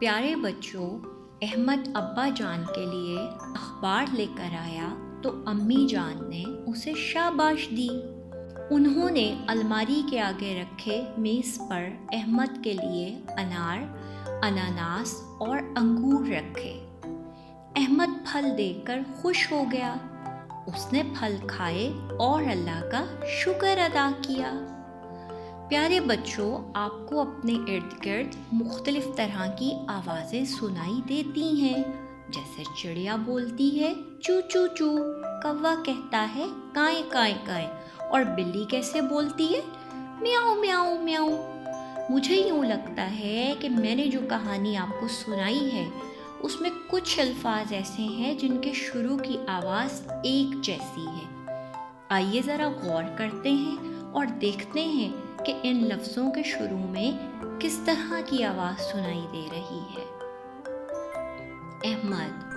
پیارے بچوں، احمد ابا جان کے لیے اخبار لے کر آیا تو امی جان نے اسے شاباش دی۔ انہوں نے الماری کے آگے رکھے میز پر احمد کے لیے انار، اناناس اور انگور رکھے۔ احمد پھل دیکھ کر خوش ہو گیا۔ اس نے پھل کھائے اور اللہ کا شکر ادا کیا۔ پیارے بچوں، آپ کو اپنے ارد گرد مختلف طرح کی آوازیں سنائی دیتی ہیں، جیسے چڑیا بولتی ہے چو چو چو، کوا کہتا ہے کائیں کائیں کائیں، اور بلی کیسے بولتی ہے میاؤں میاؤں میاؤں۔ مجھے یوں لگتا ہے کہ میں نے جو کہانی آپ کو سنائی ہے اس میں کچھ الفاظ ایسے ہیں جن کے شروع کی آواز ایک جیسی ہے۔ آئیے ذرا غور کرتے ہیں اور دیکھتے ہیں کہ ان لفظوں کے شروع میں کس طرح کی آواز سنائی دے رہی ہے۔ احمد،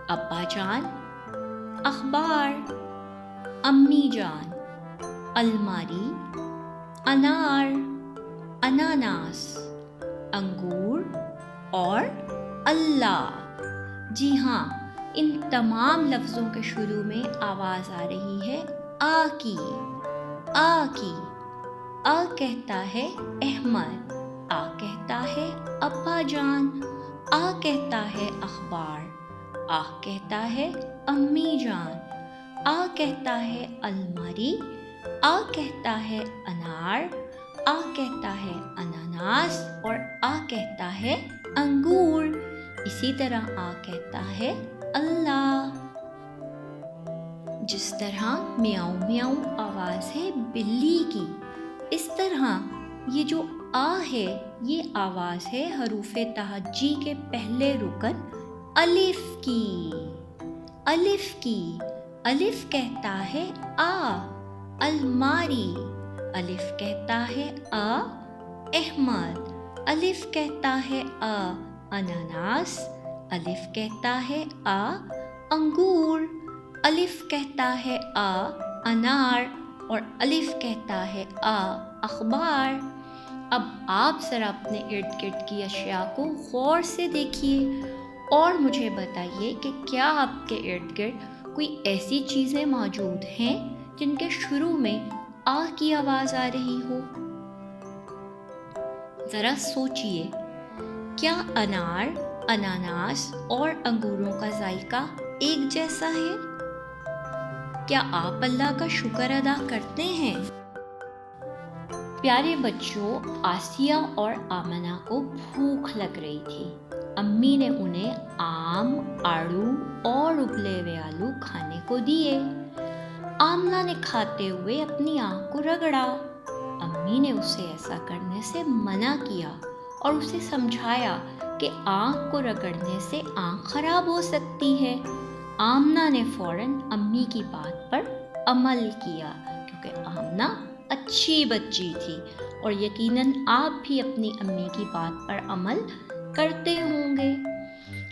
ابا جان، اخبار، امی جان، الماری، انار، اناناس، انگور اور اللہ۔ جی ہاں، ان تمام لفظوں کے شروع میں آواز آ رہی ہے آ کی، آ کی۔ آ کہتا ہے احمد، آ کہتا ہے ابا جان، آ کہتا ہے اخبار، آ کہتا ہے امی جان، آ کہتا ہے الماری، آ کہتا ہے انار، آ کہتا ہے اناناس اور آ کہتا ہے انگور۔ اسی طرح آ کہتا ہے اللہ۔ جس طرح میاؤں میاؤں آواز ہے بلی کی، اس طرح یہ جو آ ہے یہ آواز ہے حروف تہجی کے پہلے رکن الف کی۔ الف کی۔ الف کہتا ہے آ، الماری۔ الف کہتا ہے آ، احمد۔ الف کہتا ہے آ، اناناس۔ الف کہتا ہے آ، انگور۔ الف کہتا ہے آ، انار اور الف کہتا ہے آ، اخبار۔ اب آپ ذرا اپنے ارد گرد کی اشیاء کو غور سے دیکھیے اور مجھے بتائیے کہ کیا آپ کے ارد گرد کوئی ایسی چیزیں موجود ہیں جن کے شروع میں آ کی آواز آ رہی ہو؟ ذرا سوچئے، کیا انار، اناناس اور انگوروں کا ذائقہ ایک جیسا ہے؟ کیا آپ اللہ کا شکر ادا کرتے ہیں؟ پیارے بچوں، آسیہ اور آمنہ کو بھوک لگ رہی تھی۔ امی نے انہیں آم، آڑو اور ابلے ہوئے آلو کھانے کو دیے۔ آمنہ نے کھاتے ہوئے اپنی آنکھ کو رگڑا۔ امی نے اسے ایسا کرنے سے منع کیا اور اسے سمجھایا کہ آنکھ کو رگڑنے سے آنکھ خراب ہو سکتی ہے۔ آمنہ نے فوراً امی کی بات پر عمل کیا، کیونکہ آمنہ اچھی بچی تھی اور یقیناً آپ بھی اپنی امی کی بات پر عمل کرتے ہوں گے۔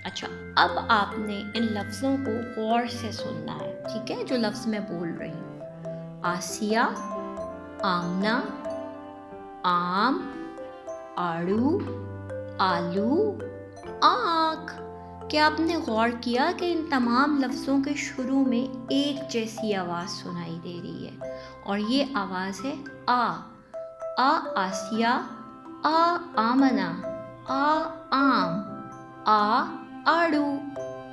اچھا، اب آپ نے ان لفظوں کو غور سے سننا ہے، ٹھیک ہے، جو لفظ میں بول رہی ہوں۔ آسیہ، آمنہ، آم، آڑو، آلو، آنکھ۔ کیا آپ نے غور کیا کہ ان تمام لفظوں کے شروع میں ایک جیسی آواز سنائی دے رہی ہے، اور یہ آواز ہے آ۔ آ آسیہ، آ آمنہ، آ آم، آ آڑو،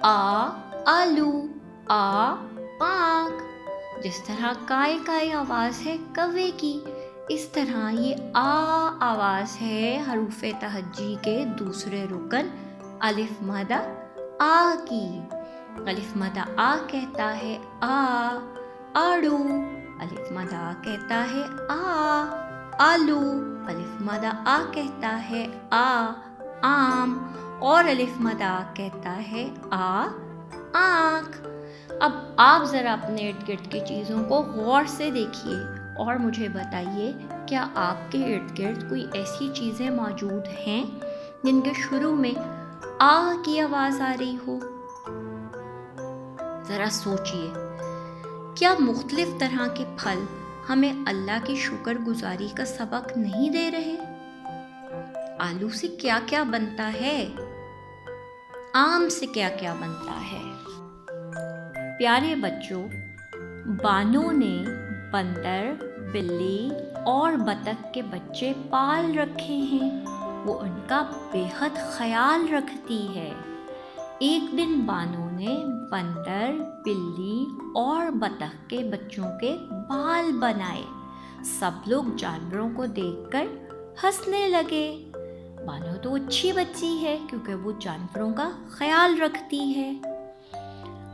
آ آلو، آ آنکھ۔ جس طرح کائے کائے آواز ہے کوے کی، اس طرح یہ آ آواز ہے حروف تہجی کے دوسرے رکن الف مدہ آ کی۔ الف مدہ آ کہتا ہے آ، آڑو۔ الف مدہ آ کہتا ہے آ، آلو۔ الف مدہ آ کہتا ہے آ، آم۔ اور الف مدہ آ کہتا ہے آ، آنکھ۔ اب آپ ذرا اپنے ارد گرد کی چیزوں کو غور سے دیکھیے اور مجھے بتائیے، کیا آپ کے ارد گرد کوئی ایسی چیزیں موجود ہیں جن کے شروع میں آ کی آواز آ رہی ہو؟ ذرا سوچئے، کیا مختلف طرح کے پھل ہمیں اللہ کی شکر گزاری کا سبق نہیں دے رہے؟ आलू से क्या क्या बनता है? आम से क्या क्या बनता है? प्यारे बच्चों, बानों ने बंदर, बिल्ली और बतख के बच्चे पाल रखे हैं। वो उनका बेहद ख्याल रखती है। एक दिन बानों ने बंदर, बिल्ली और बतख के बच्चों के बाल बनाए। सब लोग जानवरों को देखकर हंसने लगे। बानो तो अच्छी बच्ची है क्योंकि वो जानवरों का ख्याल रखती है।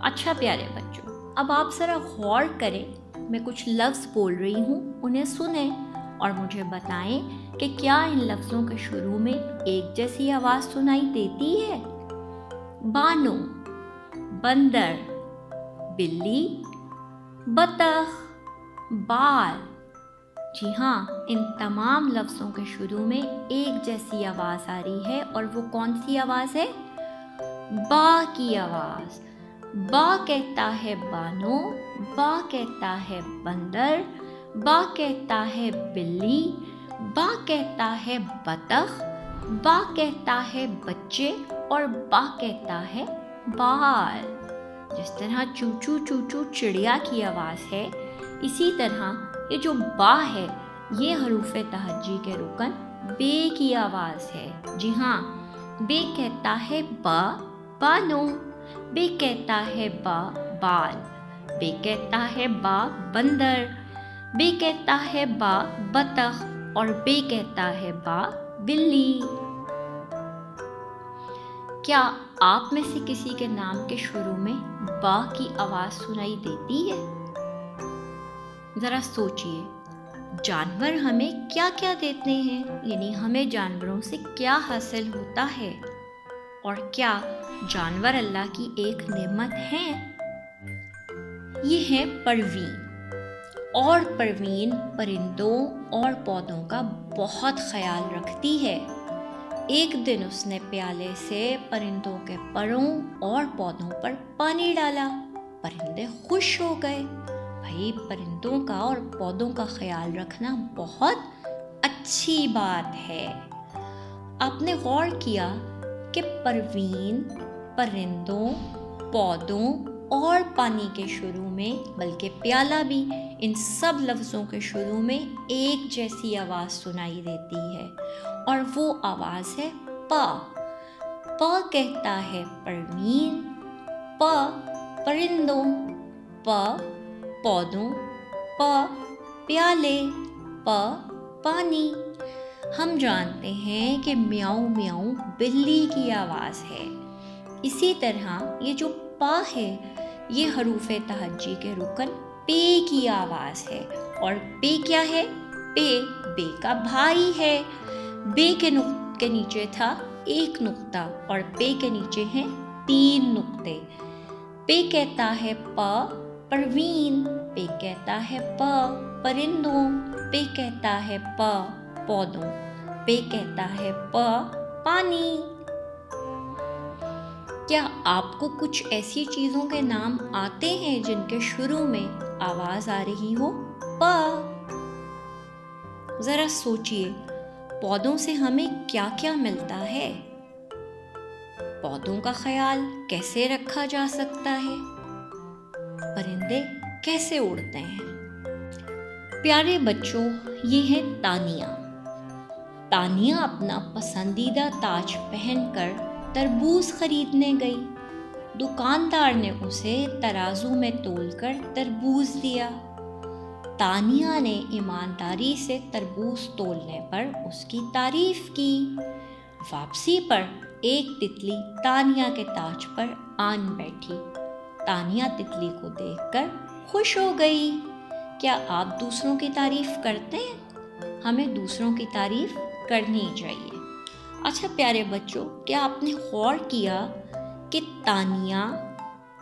अच्छा प्यारे बच्चों, अब आप ज़रा गौर करें। मैं कुछ लफ्ज़ बोल रही हूँ, उन्हें सुनें और मुझे बताएं कि क्या इन लफ्ज़ों के शुरू में एक जैसी आवाज़ सुनाई देती है? बानो, बंदर, बिल्ली, बतख, बाल। जी हाँ, इन तमाम लफ्ज़ों के शुरू में एक जैसी आवाज़ आ रही है और वो कौन सी आवाज़ है? बा की आवाज़। बा कहता है बानो, बा कहता है बंदर, बा कहता है बिल्ली, बा कहता है बतख, बा कहता है बच्चे और बा कहता है बाल। जिस तरह चूचू चूचू चिड़िया की आवाज़ है, इसी तरह ये जो बा है, ये हरूफ तहज्जी के रुकन बे की आवाज़ है। जी हाँ, बे कहता है बा, बानो। बे कहता है बा, बाल। बे कहता है बा, बंदर। बे कहता है बा, बतख और बे कहता है बा, बिल्ली। क्या आप में से किसी के नाम के शुरू में बा की आवाज़ सुनाई देती है? ज़रा सोचिए, जानवर हमें क्या क्या देते हैं, यानी हमें जानवरों से क्या हासिल होता है, और क्या जानवर अल्लाह की एक नेमत है? ये है परवीन, और परवीन परिंदों और पौधों का बहुत ख्याल रखती है। एक दिन उसने प्याले से परिंदों के परों और पौधों पर पानी डाला। परिंदे खुश हो गए। भाई, परिंदों का और पौधों का ख्याल रखना बहुत अच्छी बात है। आपने गौर किया कि परवीन परिंदों, पौधों और पानी के शुरू में, बल्कि प्याला भी, इन सब लफ्ज़ों के शुरू में एक जैसी आवाज़ सुनाई देती है और वो आवाज़ है पा। पा कहता है परवीन, पा परिंदों, पा पौधों, पा प्याले, पा पानी। हम जानते हैं कि म्याऊं म्याऊं बिल्ली की आवाज़ है। इसी तरह ये जो पा है, ये हरूफ तहज्जी के रुकन पे की आवाज़ है। और पे क्या है? बे का भाई है। बे के नीचे था एक नुक्ता और पे के नीचे हैं 3 नुक्ते। पे कहता है पा परवीन, पे कहता है प परिंदों, पे कहता है प पौधों, पे कहता है प पानी। क्या आपको कुछ ऐसी चीज़ों के नाम आते हैं जिनके शुरू में आवाज़ आ रही हो प? ज़रा सोचिए, पौधों से हमें क्या क्या मिलता है? पौधों का ख्याल कैसे रखा जा सकता है? परिंदे कैसे उड़ते हैं? प्यारे बच्चों, ये है तानिया। तानिया अपना पसंदीदा ताज पहनकर तरबूज खरीदने गई। दुकानदार ने उसे तराजू में तोलकर तरबूज दिया। तानिया ने ईमानदारी से तरबूज तोलने पर उसकी तारीफ की। वापसी पर एक तितली तानिया के ताज पर आन बैठी। तानिया तितली को देखकर खुश हो गई। क्या आप दूसरों की तारीफ करते हैं? हमें दूसरों की तारीफ करनी चाहिए। अच्छा प्यारे बच्चों, क्या आपने गौर किया कि तानिया,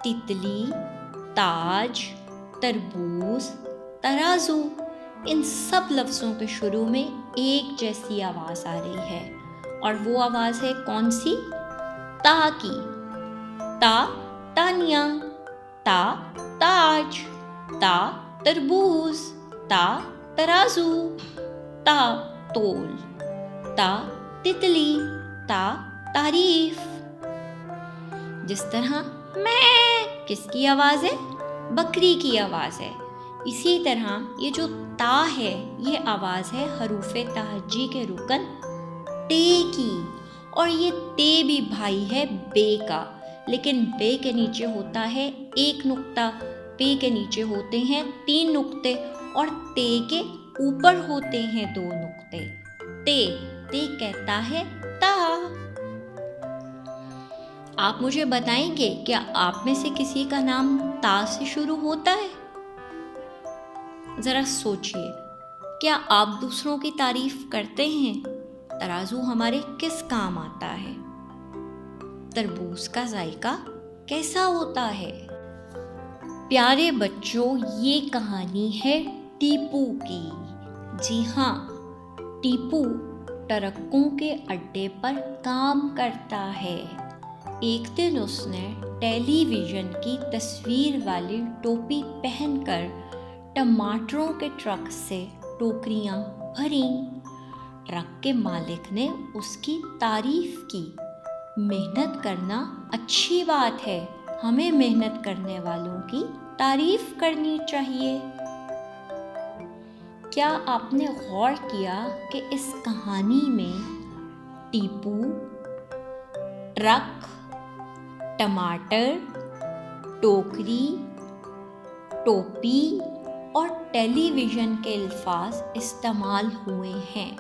तितली, ताज, तरबूज, तराजू, इन सब लफ्ज़ों के शुरू में एक जैसी आवाज़ आ रही है, और वो आवाज़ है कौन सी? ता की। ता तानिया, ता ताज, ता तरबूज, ता तराजू, ता तोल, ता तितली, ता तारीफ। जिस तरह मैं किसकी आवाज है? बकरी की आवाज है। इसी तरह ये जो ता है ये आवाज है हरूफे तहज्जी के रुकन टे की, और ये ते भी भाई है बे का, लेकिन बे के नीचे होता है एक नुक्ता, पे के नीचे होते हैं 3 नुक्ते और ते के ऊपर होते हैं 2 नुक्ते। ते कहता है ता। आप मुझे बताएंगे क्या आप में से किसी का नाम ता से शुरू होता है? जरा सोचिए, क्या आप दूसरों की तारीफ करते हैं? तराजू हमारे किस काम आता है? तरबूज का जायका कैसा होता है? प्यारे बच्चों, ये कहानी है टीपू की। जी हाँ, टीपू ट्रकों के अड्डे पर काम करता है। एक दिन उसने टेलीविज़न की तस्वीर वाली टोपी पहनकर टमाटरों के ट्रक से टोकरियां भरीं। ट्रक के मालिक ने उसकी तारीफ की। मेहनत करना अच्छी बात है, हमें मेहनत करने वालों की तारीफ करनी चाहिए। क्या आपने गौर किया कि इस कहानी में टीपू, ट्रक, टमाटर, टोकरी, टोपी और टेलीविज़न के अल्फाज इस्तेमाल हुए हैं,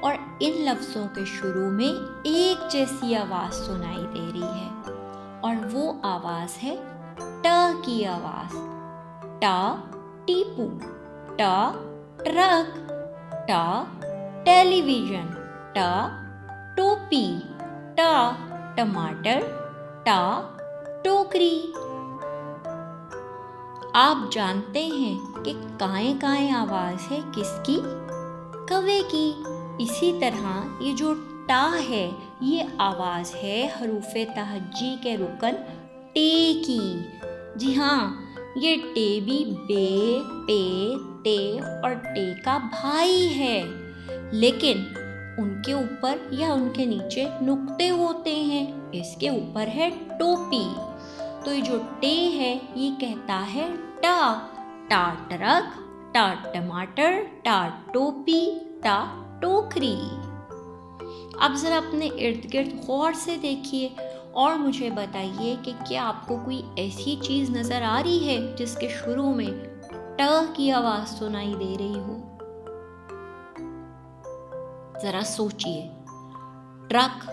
और इन लफ्ज़ों के शुरू में एक जैसी आवाज़ सुनाई दे रही है, और वो आवाज़ है ट की आवाज़। ट टीपू, ट ट्रक, ट टेलीविज़न, ट टोपी, ट टमाटर, ट टोकरी। आप जानते हैं कि काएं काएं आवाज़ है किसकी? कौवे की। इसी तरह ये जो टा है ये आवाज़ है हरूफे तहज्जी के रुकन टे की। जी हाँ, ये टे भी बे, पे, ते और टे का भाई है, लेकिन उनके ऊपर या उनके नीचे नुक्ते होते हैं। इसके ऊपर है टोपी, तो ये जो टे है ये कहता है टा। टा ट्रक, टा टमाटर, टा टोपी, टा टोकरी। अब जरा अपने इर्द गिर्द गौर से देखिए और मुझे बताइए कि क्या आपको कोई ऐसी चीज़ नज़र आ रही है जिसके शुरू में ट की आवाज़ सुनाई दे रही हो? ज़रा सोचिए, ट्रक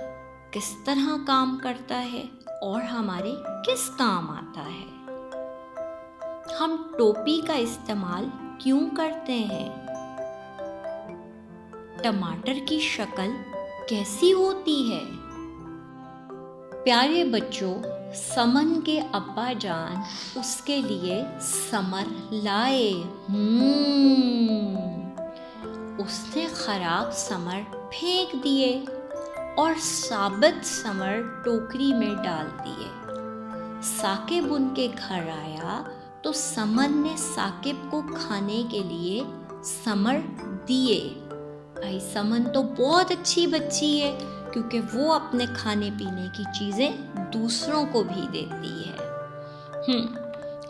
किस तरह काम करता है और हमारे किस काम आता है? हम टोपी का इस्तेमाल क्यों करते हैं? टमाटर की शक्ल कैसी होती है? प्यारे बच्चों, समन के अब्बा जान उसके लिए समर लाए। उसने खराब समर फेंक दिए और साबित समर टोकरी में डाल दिए। साकिब उनके घर आया तो समन ने साकिब को खाने के लिए समर दिए। भाई समन तो बहुत अच्छी बच्ची है क्योंकि वो अपने खाने पीने की चीज़ें दूसरों को भी देती है।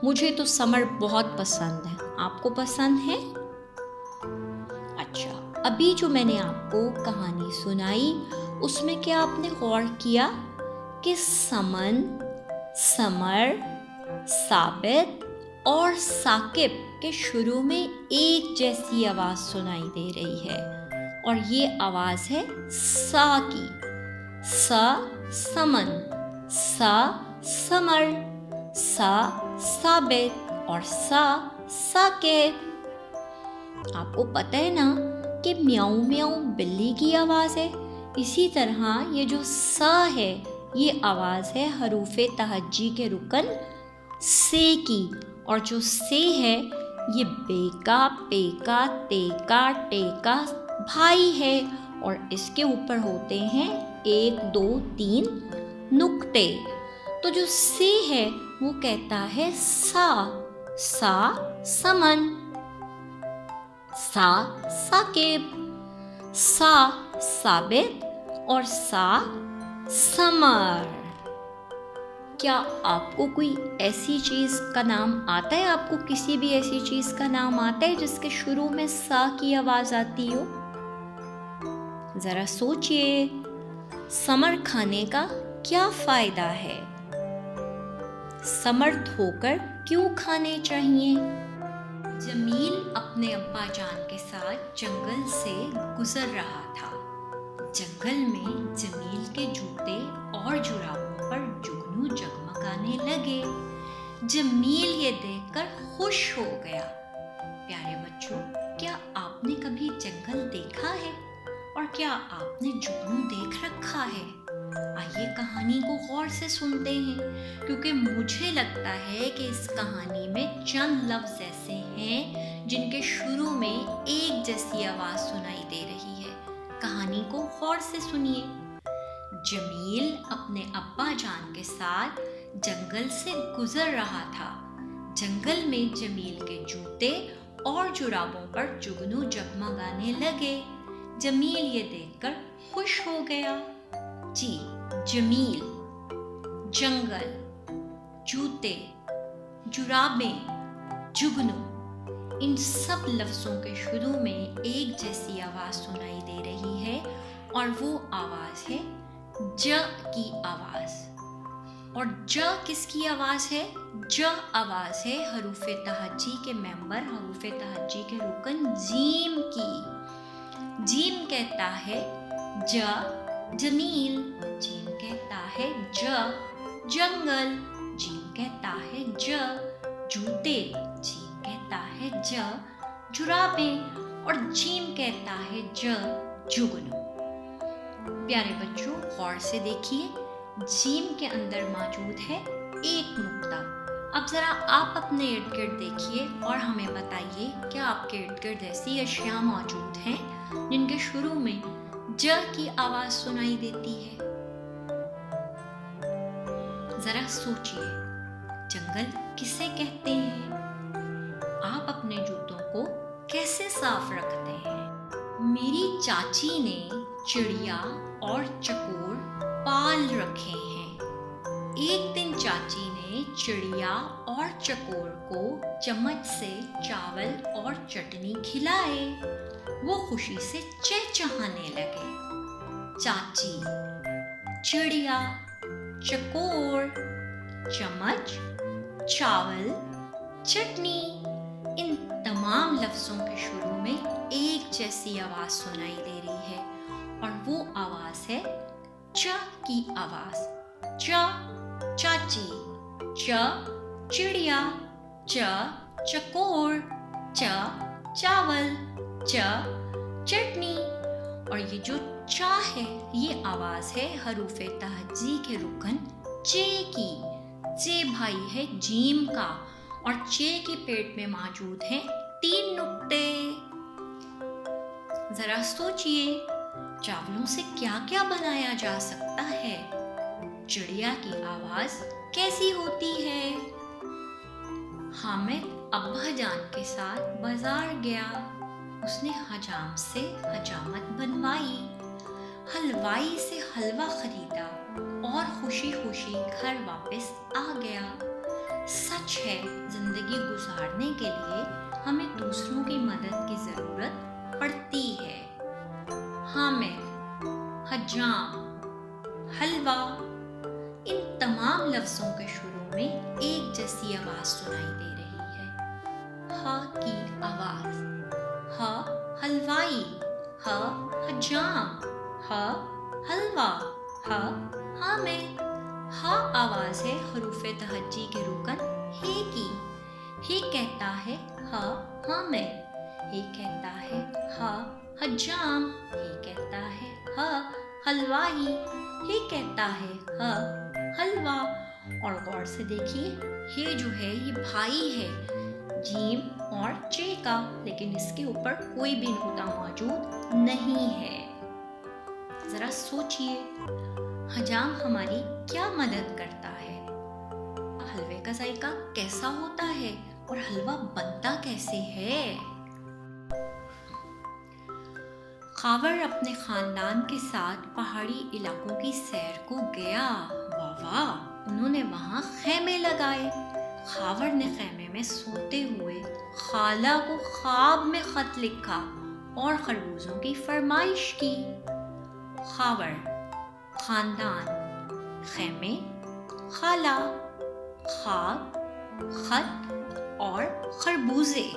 मुझे तो समर बहुत पसंद है, आपको पसंद है? अच्छा, अभी जो मैंने आपको कहानी सुनाई उसमें क्या आपने गौर किया कि समन, समर, साबित और साकिब के शुरू में एक जैसी आवाज़ सुनाई दे रही है, और ये आवाज़ है सा की। सा समन, सा समर, सा साबित और सा साकिब। आपको पता है ना कि म्याऊ म्याऊ बिल्ली की आवाज़ है, इसी तरह ये जो सा है ये आवाज़ है हरूफे तहज्जी के रुकन से की, और जो से है ये बेका, पेका, तेका, टेका भाई है, और इसके ऊपर होते हैं 1, 2, 3 नुक्ते। तो जो से है वो कहता है सा। सा समन, सा साकिब, सा साबित, اور سا سمر. کیا آپ کو کوئی ایسی چیز کا نام آتا ہے؟ آپ کو کسی بھی ایسی چیز کا نام آتا ہے جس کے شروع میں سا کی آواز آتی ہو؟ ذرا سوچئے، سمر کھانے کا کیا فائدہ ہے؟ سمر دھو کر کیوں کھانے چاہیے؟ جمیل اپنے ابا جان کے ساتھ جنگل سے گزر رہا تھا. جنگل میں جمیل کے جوتے اور جرابوں پر جگنو جگمگانے لگے. جمیل یہ دیکھ کر خوش ہو گیا. پیارے بچوں، کیا آپ نے کبھی جنگل دیکھا ہے؟ اور کیا آپ نے جگنو دیکھ رکھا ہے؟ آئیے کہانی کو غور سے سنتے ہیں، کیونکہ مجھے لگتا ہے کہ اس کہانی میں چند لفظ ایسے ہیں جن کے شروع میں ایک جیسی آواز سنائی دے رہی ہے. کہانی کو غور سے سنیے. جمیل اپنے ابا جان کے ساتھ جنگل سے گزر رہا تھا. جنگل میں جمیل کے جوتے اور جرابوں پر جگنو جگمگانے لگے. جمیل یہ دیکھ کر خوش ہو گیا. جی، جمیل، جنگل، جوتے، جرابیں، جگنو، ان سب لفظوں کے شروع میں ایک جیسی آواز سنائی دے رہی ہے، اور وہ آواز ہے ج کی آواز. اور ج کس کی آواز ہے؟ ج آواز ہے حروف تہجی کے ممبر، حروف تہجی کے رکن جیم کی. جیم کہتا ہے ج جمیل، جیم کہتا ہے ج جنگل، جیم کہتا ہے ج جوتے، جیم کہتا ہے ج جرابیں، اور جیم کہتا ہے ج جگنو. پیارے بچوں، غور سے دیکھیے. جیم کے اندر موجود ہے ایک نقطہ. اب ذرا آپ اپنے ارد گرد دیکھیے اور ہمیں بتائیے، کیا آپ کے ارد گرد ایسی اشیاء موجود ہیں جن کے شروع میں ج کی آواز سنائی دیتی ہے؟ ذرا سوچئے، جنگل کسے کہتے ہیں؟ آپ اپنے جوتوں کو کیسے صاف رکھتے ہیں؟ میری چاچی نے چڑیا اور چکور پال رکھے ہیں. ایک دن چاچی نے چڑیا اور چکور کو چمچ سے چاول اور چٹنی کھلائے. وہ خوشی سے چہچہانے لگے. چاچی، چڑیا، چکور، چمچ، چاول، چٹنی، ان تمام لفظوں کے شروع میں ایک جیسی آواز سنائی دے رہی ہے، اور وہ آواز ہے چ کی آواز. چ چاچی، چ چڑیا، چ چکور، چ چاول، چ چٹنی. اور یہ جو چا ہے، یہ آواز ہے حروف تہجی کے رکن چے کی. چے بھائی ہے جیم کا، اور چے کے پیٹ میں موجود ہیں 3 نقطے. ذرا سوچئے، چاولوں سے کیا کیا بنایا جا سکتا ہے؟ چڑیا کی آواز کیسی ہوتی ہے؟ حامد ابا جان کے ساتھ بازار گیا. اس نے حجام سے حجامت بنوائی. حلوائی سے حلوہ خریدا اور خوشی خوشی گھر واپس آ گیا. سچ ہے، زندگی گزارنے کے لیے ہمیں دوسروں کی مدد کی ضرورت پڑتی ہے. حامد، حجام، حلوہ، ان تمام لفظوں کے شروع میں ایک جیسی آواز سنائی دے رہی ہے. ہ کی آواز. ہ حلوائی، ہ حجام، ہ حلوہ، ہ حامد. ہ آواز ہے حروف تہجی کے رکن ہے کی. ہے کہتا ہے ہ حامد. ہے کہتا ہے ہ حجام. ہے کہتا ہے ہ حلوائی. ہے کہتا ہے ہ حلوہ. اور غور سے دیکھیے، ہے جو ہے یہ بھائی ہے جیم اور چے کا، لیکن اس کے اوپر کوئی بھی نقطہ موجود نہیں ہے. ذرا سوچئے، حجام ہماری کیا مدد کرتا ہے؟ حلوے کا ذائقہ کیسا ہوتا ہے اور حلوہ بنتا کیسے ہے؟ خاور اپنے خاندان کے ساتھ پہاڑی علاقوں کی سیر کو گیا۔ واہ واہ، انہوں نے وہاں خیمے لگائے۔ خاور نے خیمے میں سوتے ہوئے خالہ کو خواب میں خط لکھا اور خربوزوں کی فرمائش کی۔ خاور، خاندان، خیمے، خالہ، خواب، خط اور خربوزے،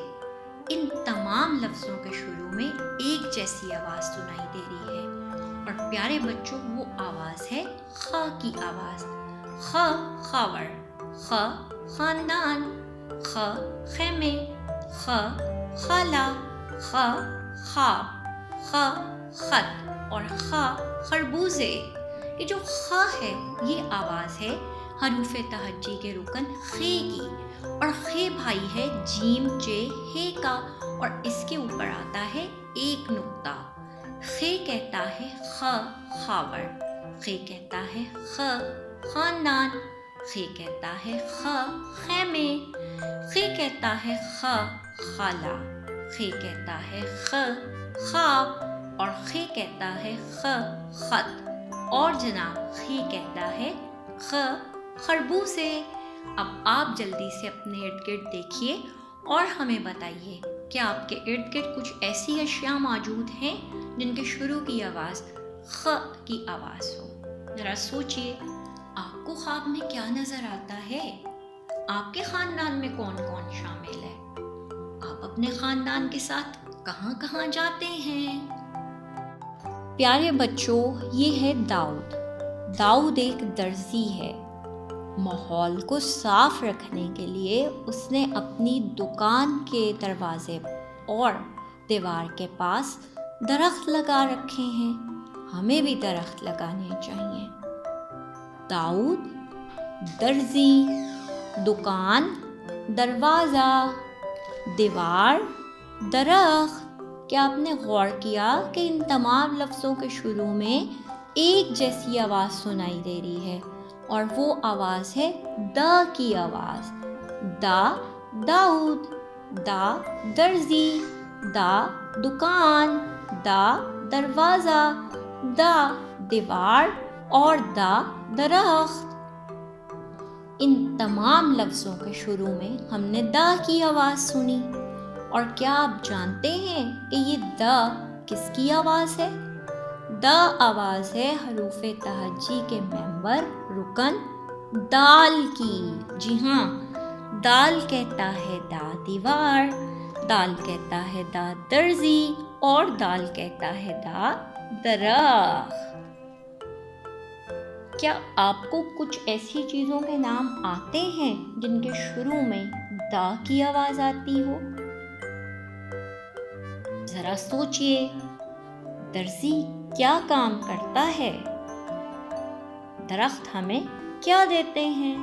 ان تمام لفظوں کے شروع میں ایک جیسی آواز سنائی دے رہی ہے، اور پیارے بچوں وہ آواز ہے خ کی آواز۔ خ خاور، خ خاندان، خ خیمے، خ خالہ، خ خواب، خ خط اور خ خربوزے۔ یہ جو خ ہے یہ آواز ہے حروف تہجی کے رکن خے کی، اور خے بھائی ہے جیم چے ہے کا، اور اس کے اوپر آتا ہے ایک نقطہ۔ خے کہتا ہے خ خاور، خے کہتا ہے خ خاندان، خے کہتا ہے خ خیمے، خے کہتا ہے خ خالہ، خے کہتا ہے خ خواب، اور خے کہتا ہے خ خط، اور جناب خے کہتا ہے خ خربوزے۔ اب آپ جلدی سے اپنے ارد گرد دیکھیے اور ہمیں بتائیے، کیا آپ کے ارد گرد کچھ ایسی اشیاء موجود ہیں جن کے شروع کی آواز خ کی آواز ہو؟ ذرا سوچئے، آپ کو خواب میں کیا نظر آتا ہے؟ آپ کے خاندان میں کون کون شامل ہے؟ آپ اپنے خاندان کے ساتھ کہاں کہاں جاتے ہیں؟ پیارے بچوں، یہ ہے داؤد۔ داؤد ایک درزی ہے۔ ماحول کو صاف رکھنے کے لیے اس نے اپنی دکان کے دروازے اور دیوار کے پاس درخت لگا رکھے ہیں۔ ہمیں بھی درخت لگانے چاہیے۔ داؤد، درزی، دکان، دروازہ، دیوار، درخت۔ کیا آپ نے غور کیا کہ ان تمام لفظوں کے شروع میں ایک جیسی آواز سنائی دے رہی ہے، اور وہ آواز ہے دا کی آواز۔ دا داؤد، دا درزی، دا دکان، دا دروازہ، دا دیوار اور دا درخت۔ ان تمام لفظوں کے شروع میں ہم نے دا کی آواز سنی، اور کیا آپ جانتے ہیں کہ یہ دا کس کی آواز ہے؟ دا آواز ہے حروف تہجی کے ممبر رکن دال کی۔ جی ہاں، دال کہتا ہے دا دیوار، دال کہتا ہے دا درزی، اور دال کہتا ہے دا درخت۔ کیا آپ کو کچھ ایسی چیزوں کے نام آتے ہیں جن کے شروع میں دا کی آواز آتی ہو؟ ذرا سوچئے، درزی کیا کام کرتا ہے؟ درخت ہمیں کیا دیتے ہیں؟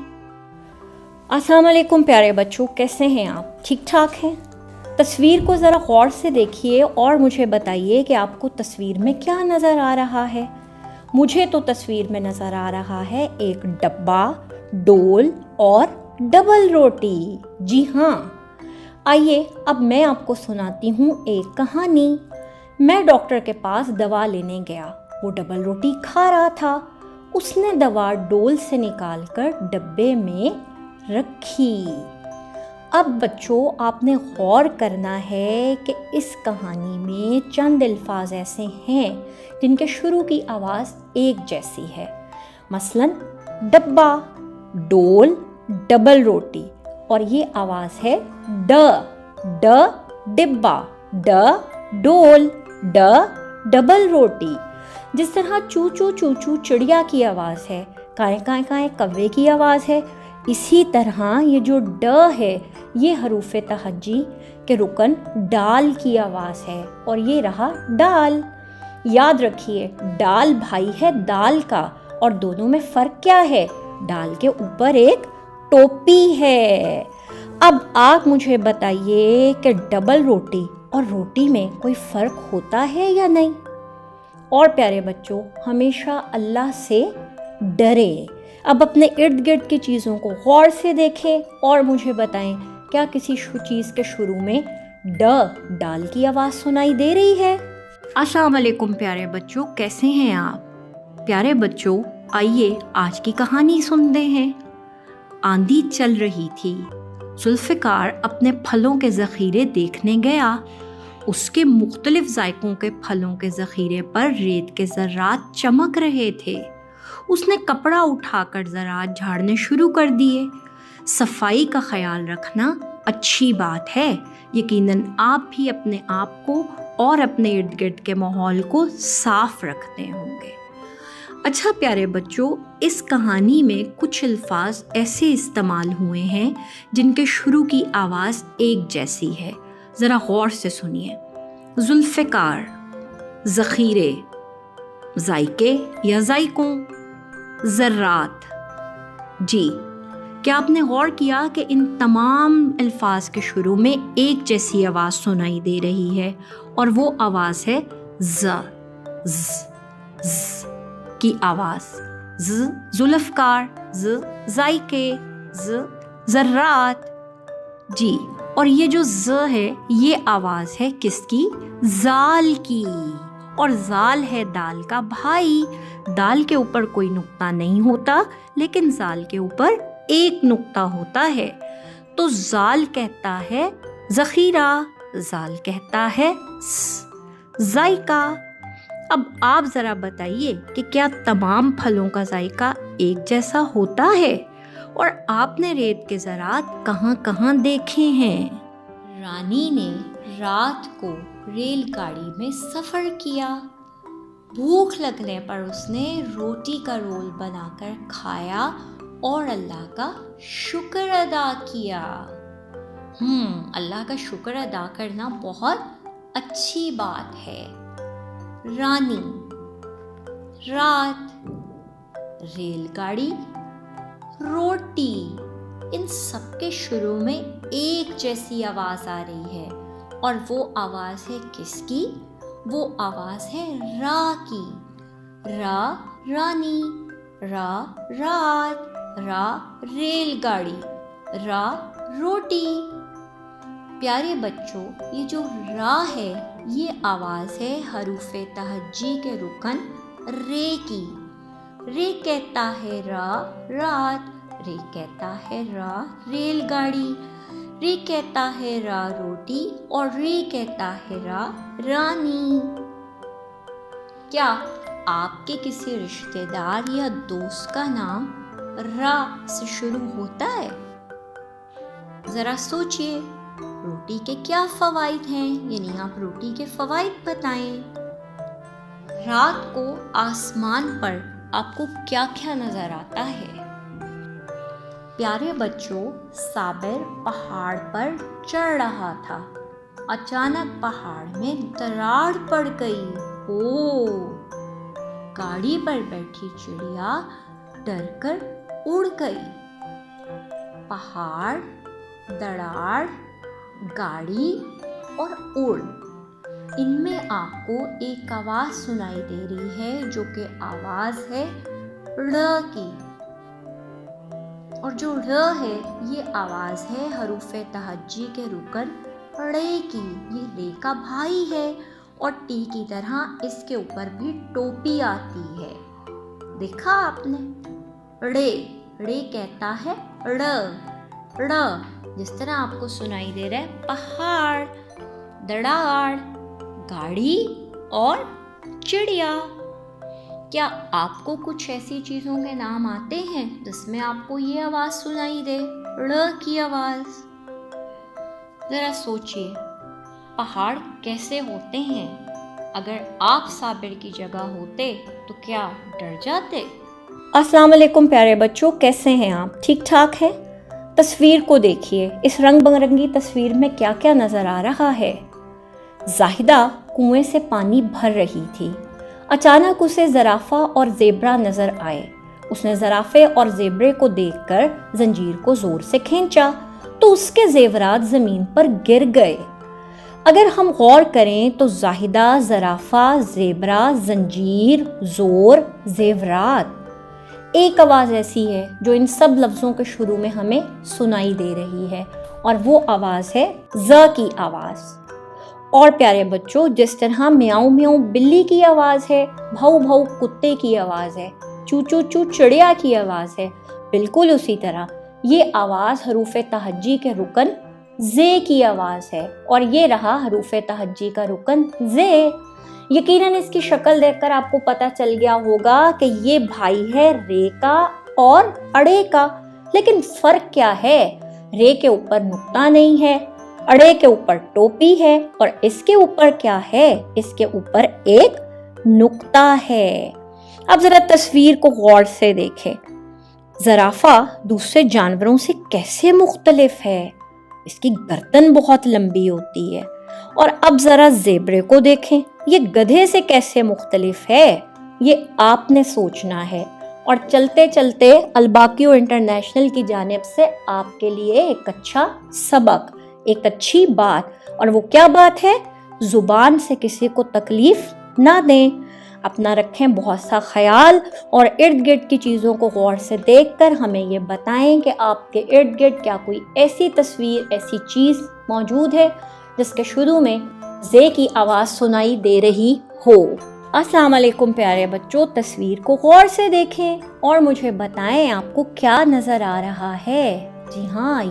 السلام علیکم پیارے بچوں، کیسے ہیں آپ؟ ٹھیک ٹھاک ہیں؟ تصویر کو ذرا غور سے دیکھیے اور مجھے بتائیے کہ آپ کو تصویر میں کیا نظر آ رہا ہے؟ مجھے تو تصویر میں نظر آ رہا ہے ایک ڈبہ، ڈول اور ڈبل روٹی۔ جی ہاں، آئیے اب میں آپ کو سناتی ہوں ایک کہانی۔ میں ڈاکٹر کے پاس دوا لینے گیا۔ وہ ڈبل روٹی کھا رہا تھا۔ اس نے دوا ڈول سے نکال کر ڈبے میں رکھی۔ اب بچوں، آپ نے غور کرنا ہے کہ اس کہانی میں چند الفاظ ایسے ہیں جن کے شروع کی آواز ایک جیسی ہے، مثلاً ڈبہ، ڈول، ڈبل روٹی، اور یہ آواز ہے ڈ ڈبہ، ڈول، ڈبل روٹی۔ جس طرح چو چو چو چو چڑیا کی آواز ہے، کائیں کائیں کائیں کوے کی آواز ہے، اسی طرح یہ جو ڈ ہے یہ حروف تہجی کے رکن ڈال کی آواز ہے، اور یہ رہا ڈال۔ یاد رکھیے، ڈال بھائی ہے دال کا، اور دونوں میں فرق کیا ہے؟ ڈال کے اوپر ایک ٹوپی ہے۔ اب آپ مجھے بتائیے کہ ڈبل روٹی اور روٹی میں کوئی فرق ہوتا ہے یا نہیں؟ اور پیارے بچوں، ہمیشہ اللہ سے ڈرے۔ اب اپنے ارد گرد کی چیزوں کو غور سے دیکھیں اور مجھے بتائیں، کیا کسی چیز کے شروع میں ڈال کی آواز سنائی دے رہی ہے؟ अस्सलाम वालेकुम प्यारे बच्चों, कैसे हैं आप? प्यारे बच्चों, आइए आज की कहानी सुनते हैं। आंधी चल रही थी। जुल्फ़िकार अपने फलों के ज़ख़ीरे देखने गया। उसके मुख्तलिफ जायकों के फलों के ज़ख़ीरे पर रेत के ज़र्रात चमक रहे थे। उसने कपड़ा उठाकर ज़र्रात झाड़ने शुरू कर दिए। सफाई का ख्याल रखना अच्छी बात है। यकीनन आप भी अपने आप को और अपने इर्द गिर्द के माहौल को साफ रखते होंगे। अच्छा प्यारे बच्चों, इस कहानी में कुछ अल्फाज ऐसे इस्तेमाल हुए हैं जिनके शुरू की आवाज़ एक जैसी है। ज़रा गौर से सुनिए। जुल्फ़िकार, ज़ख़ीरे, जायके या जायकों, ज़र्रात। जी, क्या आपने गौर किया कि इन तमाम अल्फाज के शुरू में एक जैसी आवाज़ सुनाई दे रही है, और वो आवाज़ है ज़ की आवाज़। ज़ जुल्फ़िकार, ज़ जायके, ज़ ज़र्रात। जी, और ये जो ज़ है ये आवाज़ है किसकी? ज़ाल की। और ज़ाल है दाल का भाई। दाल के ऊपर कोई नुक्ता नहीं होता, लेकिन ज़ाल के ऊपर एक नुक्ता होता है। तो ज़ाल कहता है ज़ख़ीरा, ज़ाल कहता है जायका। अब आप ज़रा बताइए कि क्या तमाम फलों का जायका एक जैसा होता है? और आपने रेत के ज़रात कहाँ कहाँ देखे हैं? रानी ने रात को रेलगाड़ी में सफ़र किया। भूख लगने पर उसने रोटी का रोल बनाकर खाया और अल्लाह का शुक्र अदा किया। अल्लाह का शुक्र अदा करना बहुत अच्छी बात है। रानी, रात, रेलगाड़ी, रोटी, इन सब के शुरू में एक जैसी आवाज़ आ रही है, और वो आवाज़ है किसकी? वो आवाज़ है रा की। रा रानी, रा रात, रा रेलगाड़ी, रा रोटी। प्यारे बच्चों, ये जो रा है ये आवाज़ है हरूफ़े तहज्जी के रुकन रे की। रे कहता है रा रात, रे कहता है रा रेलगाड़ी, रे कहता है रा रोटी, और रे कहता है रा रानी। क्या आपके किसी रिश्तेदार या दोस्त का नाम रा से शुरू होता है? ज़रा सोचिए, रोटी के क्या फ़वाइद हैं, यानी आप रोटी के फ़वाइद बताएं। रात को आसमान पर आपको क्या क्या नज़र आता है? प्यारे बच्चों, साबिर पहाड़ पर चढ़ रहा था। अचानक पहाड़ में दरार पड़ गई। गाड़ी पर बैठी चिड़िया डरकर उड़ गई। पहाड़, दरार, गाड़ी और उड़, इनमें आपको एक आवाज़ सुनाई दे रही है जो कि आवाज़ है ड़ की। और जो ड़ है ये आवाज़ है हरूफ़े तहज्जी के रुकन रे की। ये रे का भाई है, और टी की तरह इसके ऊपर भी टोपी आती है। देखा आपने? रे, रे कहता है ड़। जिस तरह आपको सुनाई दे रहा है पहाड़, दरार, गाड़ी और चिड़िया। क्या आपको कुछ ऐसी चीज़ों के नाम आते हैं जिसमें आपको ये आवाज़ सुनाई दे, ड़ की आवाज़? ज़रा सोचिए, पहाड़ कैसे होते हैं? अगर आप साबिर की जगह होते तो क्या डर जाते? अस्सलाम वालेकुम प्यारे बच्चों, कैसे हैं आप? ठीक ठाक है? तस्वीर को देखिए। इस रंग बिरंगी तस्वीर में क्या क्या नज़र आ रहा है? जाहिदा कुएं से पानी भर रही थी। अचानक उसे ज़राफ़ा और ज़ेब्रा नज़र आए। उसने ज़राफ़े और ज़ेब्रे को देखकर जंजीर को ज़ोर से खींचा तो उसके ज़ेवरात ज़मीन पर गिर गए। अगर हम गौर करें तो जाहिदा, ज़राफ़ा, ज़ेब्रा, जंजीर, ज़ोर, ज़ेवरात, एक आवाज़ ऐसी है जो इन सब लफ्ज़ों के शुरू में हमें सुनाई दे रही है, और वो आवाज़ है ज़ की आवाज़। और प्यारे बच्चों, जिस तरह म्याऊं म्याऊं बिल्ली की आवाज़ है, भाऊ भाऊ कुत्ते की आवाज़ है, चू चू चू चिड़िया की आवाज़ है, बिल्कुल उसी तरह ये आवाज़ हरूफ तहज्जी के रुकन ज़े की आवाज़ है। और ये रहा हरूफ तहज्जी का रुकन ज़े। यकीनन इसकी शक्ल देखकर आपको पता चल गया होगा कि ये भाई है रे का और अड़े का। लेकिन फ़र्क क्या है? रे के ऊपर नुक्ता नहीं है, अड़े के ऊपर टोपी है, और इसके ऊपर क्या है? इसके ऊपर एक नुक्ता है। अब जरा तस्वीर को गौर से देखें। ज़राफ़ा दूसरे जानवरों से कैसे मुख्तलिफ है? इसकी गर्दन बहुत लंबी होती है। और अब ज़रा ज़ेब्रे को देखें, ये गधे से कैसे मुख्तलिफ है? ये आपने सोचना है। और चलते चलते अलबाकियो इंटरनेशनल की जानिब से आपके लिए एक अच्छा सबक, एक अच्छी बात, और वो क्या बात है? ज़ुबान से किसी को तकलीफ़ ना दें। अपना रखें बहुत सा ख्याल, और इर्द गिर्द की चीज़ों को गौर से देखकर हमें ये बताएं कि आपके इर्द गिर्द क्या कोई ऐसी तस्वीर, ऐसी चीज़ मौजूद है जिसके शुरू में ज़े की आवाज़ सुनाई दे रही हो। अस्सलाम वालेकुम प्यारे बच्चों, तस्वीर को गौर से देखें और मुझे बताएं आपको क्या नज़र आ रहा है। जी हाँ,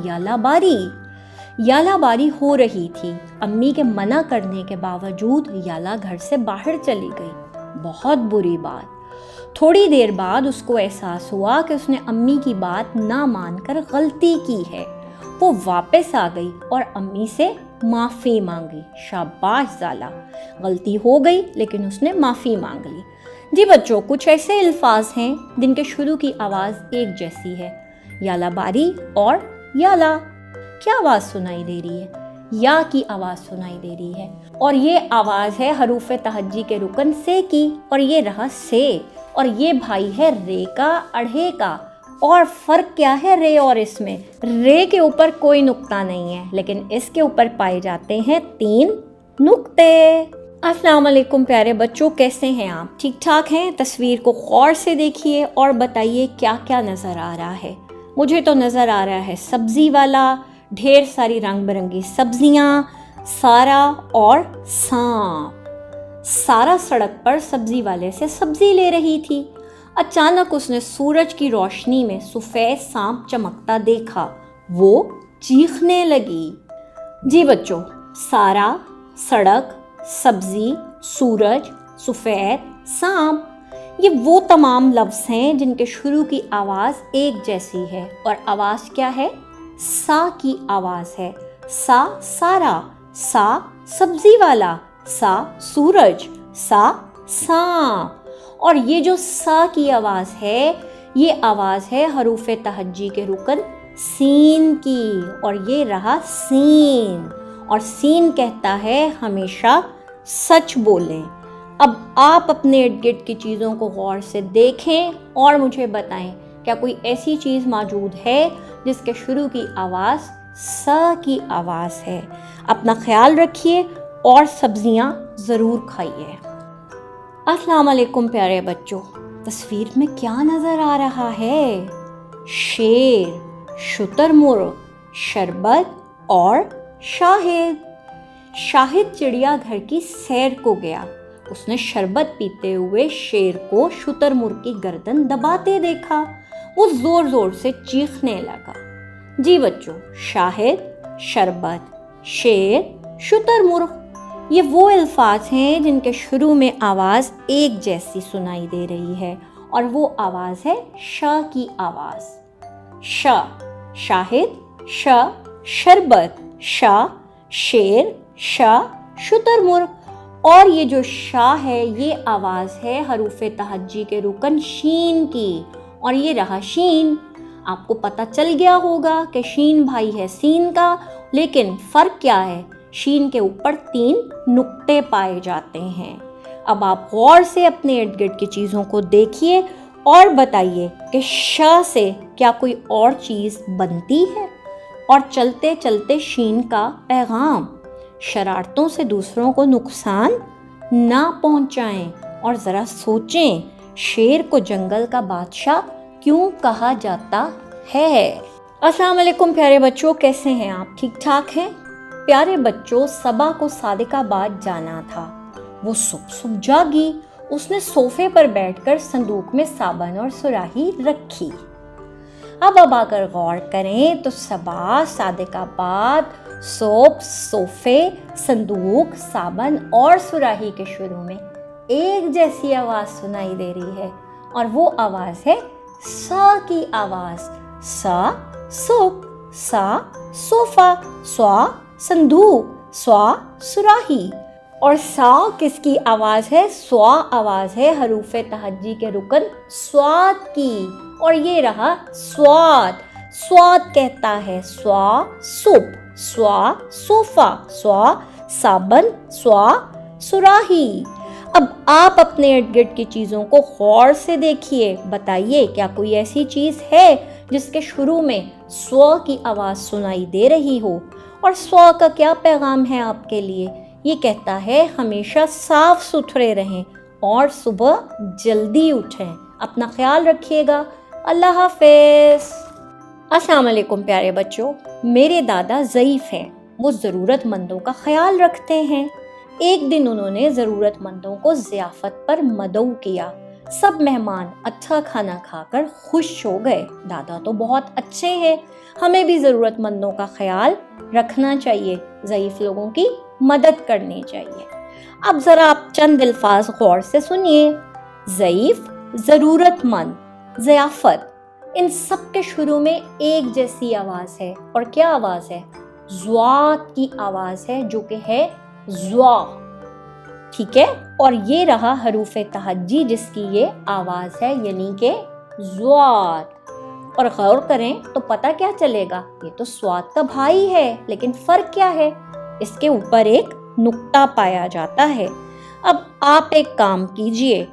यालाबारी हो रही थी। अम्मी के मना करने के बावजूद याला घर से बाहर चली गई। बहुत बुरी बात। थोड़ी देर बाद उसको एहसास हुआ कि उसने अम्मी की बात ना मानकर गलती की है। वो वापस आ गई और अम्मी से माफ़ी मांगी। शाबाश ज़ाला, गलती हो गई लेकिन उसने माफ़ी मांग ली। जी बच्चों, कुछ ऐसे अल्फाज हैं जिनके शुरू की आवाज़ एक जैसी है। यालाबारी और याला। क्या आवाज़ सुनाई दे रही है? या की आवाज़ सुनाई दे रही है। और ये आवाज़ है हरूफ तहज्जी के रुकन से की, और ये रहा से। और ये भाई है रे का, अढ़े का। और फ़र्क क्या है रे और इसमें? रे के ऊपर कोई नुक्ता नहीं है, लेकिन इसके ऊपर पाए जाते हैं 3 नुक्ते। अस्सलाम वालेकुम प्यारे बच्चों, कैसे हैं आप? ठीक ठाक हैं? तस्वीर को गौर से देखिए और बताइए क्या क्या नज़र आ रहा है। मुझे तो नज़र आ रहा है सब्ज़ी वाला, ढेर सारी रंग बिरंगी सब्जियाँ, सारा और सांप। सारा सड़क पर सब्जी वाले से सब्जी ले रही थी। अचानक उसने सूरज की रोशनी में सफ़ेद सांप चमकता देखा। वो चीखने लगी। जी बच्चों, सारा, सड़क, सब्जी, सूरज, सफ़ेद, सांप, ये वो तमाम लफ्ज़ हैं जिनके शुरू की आवाज़ एक जैसी है। और आवाज़ क्या है? सा की आवाज़ है। सा सारा, सा सब्जी वाला, सा सूरज, सा सांप। और ये जो सा की आवाज़ है, ये आवाज़ है हरूफ तहज्जी के रुकन सीन की। और ये रहा सीन। और सीन कहता है हमेशा सच बोलें। अब आप अपने इर्द गिर्द की चीज़ों को गौर से देखें और मुझे बताएं, क्या कोई ऐसी चीज़ मौजूद है जिसके शुरू की आवाज़ सा की आवाज़ है? अपना ख्याल रखिए और सब्जियां ज़रूर खाइए। अस्सलाम वालेकुम प्यारे बच्चों, तस्वीर में क्या नज़र आ रहा है? शेर, शुतुरमुर्ग, शरबत और शाहिद। शाहिद चिड़ियाघर की सैर को गया। उसने शरबत पीते हुए शेर को शुतुरमुर्ग की गर्दन दबाते देखा। वो ज़ोर ज़ोर से चीखने लगा। जी बच्चों, शाहिद, शरबत, शेर, शुतुरमुर्ग, ये वो अल्फाज हैं जिनके शुरू में आवाज़ एक जैसी सुनाई दे रही है। और वो आवाज़ है श की आवाज़। श, शाहिद, श, शरबत, श, शेर, श, शुतुरमुर्ग। और ये जो शा है, ये आवाज़ है हरूफ तहज्जी के रुकन शीन की। और ये रहा शीन। आपको पता चल गया होगा कि शीन भाई है सीन का, लेकिन फ़र्क क्या है? शीन के ऊपर 3 नुक्ते पाए जाते हैं। अब आप गौर से अपने इर्द गिर्द की चीज़ों को देखिए और बताइए कि श से क्या कोई और चीज़ बनती है? और चलते चलते शीन का पैगाम, शरारतों से दूसरों को नुकसान ना पहुंचाएं। और ज़रा सोचें, शेर को जंगल का बादशाह क्यों कहा जाता है? अस्सलाम वालेकुम प्यारे बच्चों, कैसे हैं आप? ठीक ठाक हैं? प्यारे बच्चों, सबा को सादिकाबाद जाना था। वो सुबह जागी। उसने सोफे पर बैठकर संदूक में साबन और सुराही रखी। अब आकर गौर करें तो सबा, सादिकाबाद, सोफे, संदूक, साबन और सुराही के शुरू में एक जैसी आवाज सुनाई दे रही है, और वो आवाज है सा की आवाज। सा सोप, सा सोफा, स्वा संदूक, स्वा सुराही। और सा किसकी आवाज है? स्वा आवाज है हरूफे तहज्जी के रुकन स्वाद की, और ये रहा स्वाद। स्वाद कहता है स्वा सूप, स्वा सोफा, स्वा साबन, स्वा सुराही। अब आप अपने इर्द गिर्द की चीज़ों को गौर से देखिए। बताइए, क्या कोई ऐसी चीज़ है जिसके शुरू में स्व की आवाज़ सुनाई दे रही हो? और स्व का क्या पैगाम है आपके लिए? ये कहता है हमेशा साफ सुथरे रहें और सुबह जल्दी उठें। अपना ख्याल रखिएगा। अल्लाह हाफिज़। अस्सलाम वालेकुम प्यारे बच्चों। मेरे दादा ज़ईफ़ हैं। वो ज़रूरतमंदों का ख्याल रखते हैं। एक दिन उन्होंने ज़रूरतमंदों को ज़ियाफ़त पर मदऊ किया। सब मेहमान अच्छा खाना खाकर खुश हो गए। दादा तो बहुत अच्छे हैं, हमें भी ज़रूरतमंदों का ख्याल रखना चाहिए, ज़ईफ़ लोगों की मदद करनी चाहिए। अब ज़रा आप चंद अल्फाज गौर से सुनिए। ज़ईफ़, ज़रूरतमंद, ज़ियाफ़त, इन सब के शुरू में एक जैसी आवाज़ है। और क्या आवाज़ है? ज़्वात की आवाज़ है, जो कि है ज़्वा। ठीक है, और ये रहा हरूफे तहज्जी जिसकी ये आवाज़ है, यानी कि ज़्वात। और गौर करें तो पता क्या चलेगा, ये तो स्वाद का भाई है, लेकिन फ़र्क क्या है? इसके ऊपर एक नुक्ता पाया जाता है। अब आप एक काम कीजिए,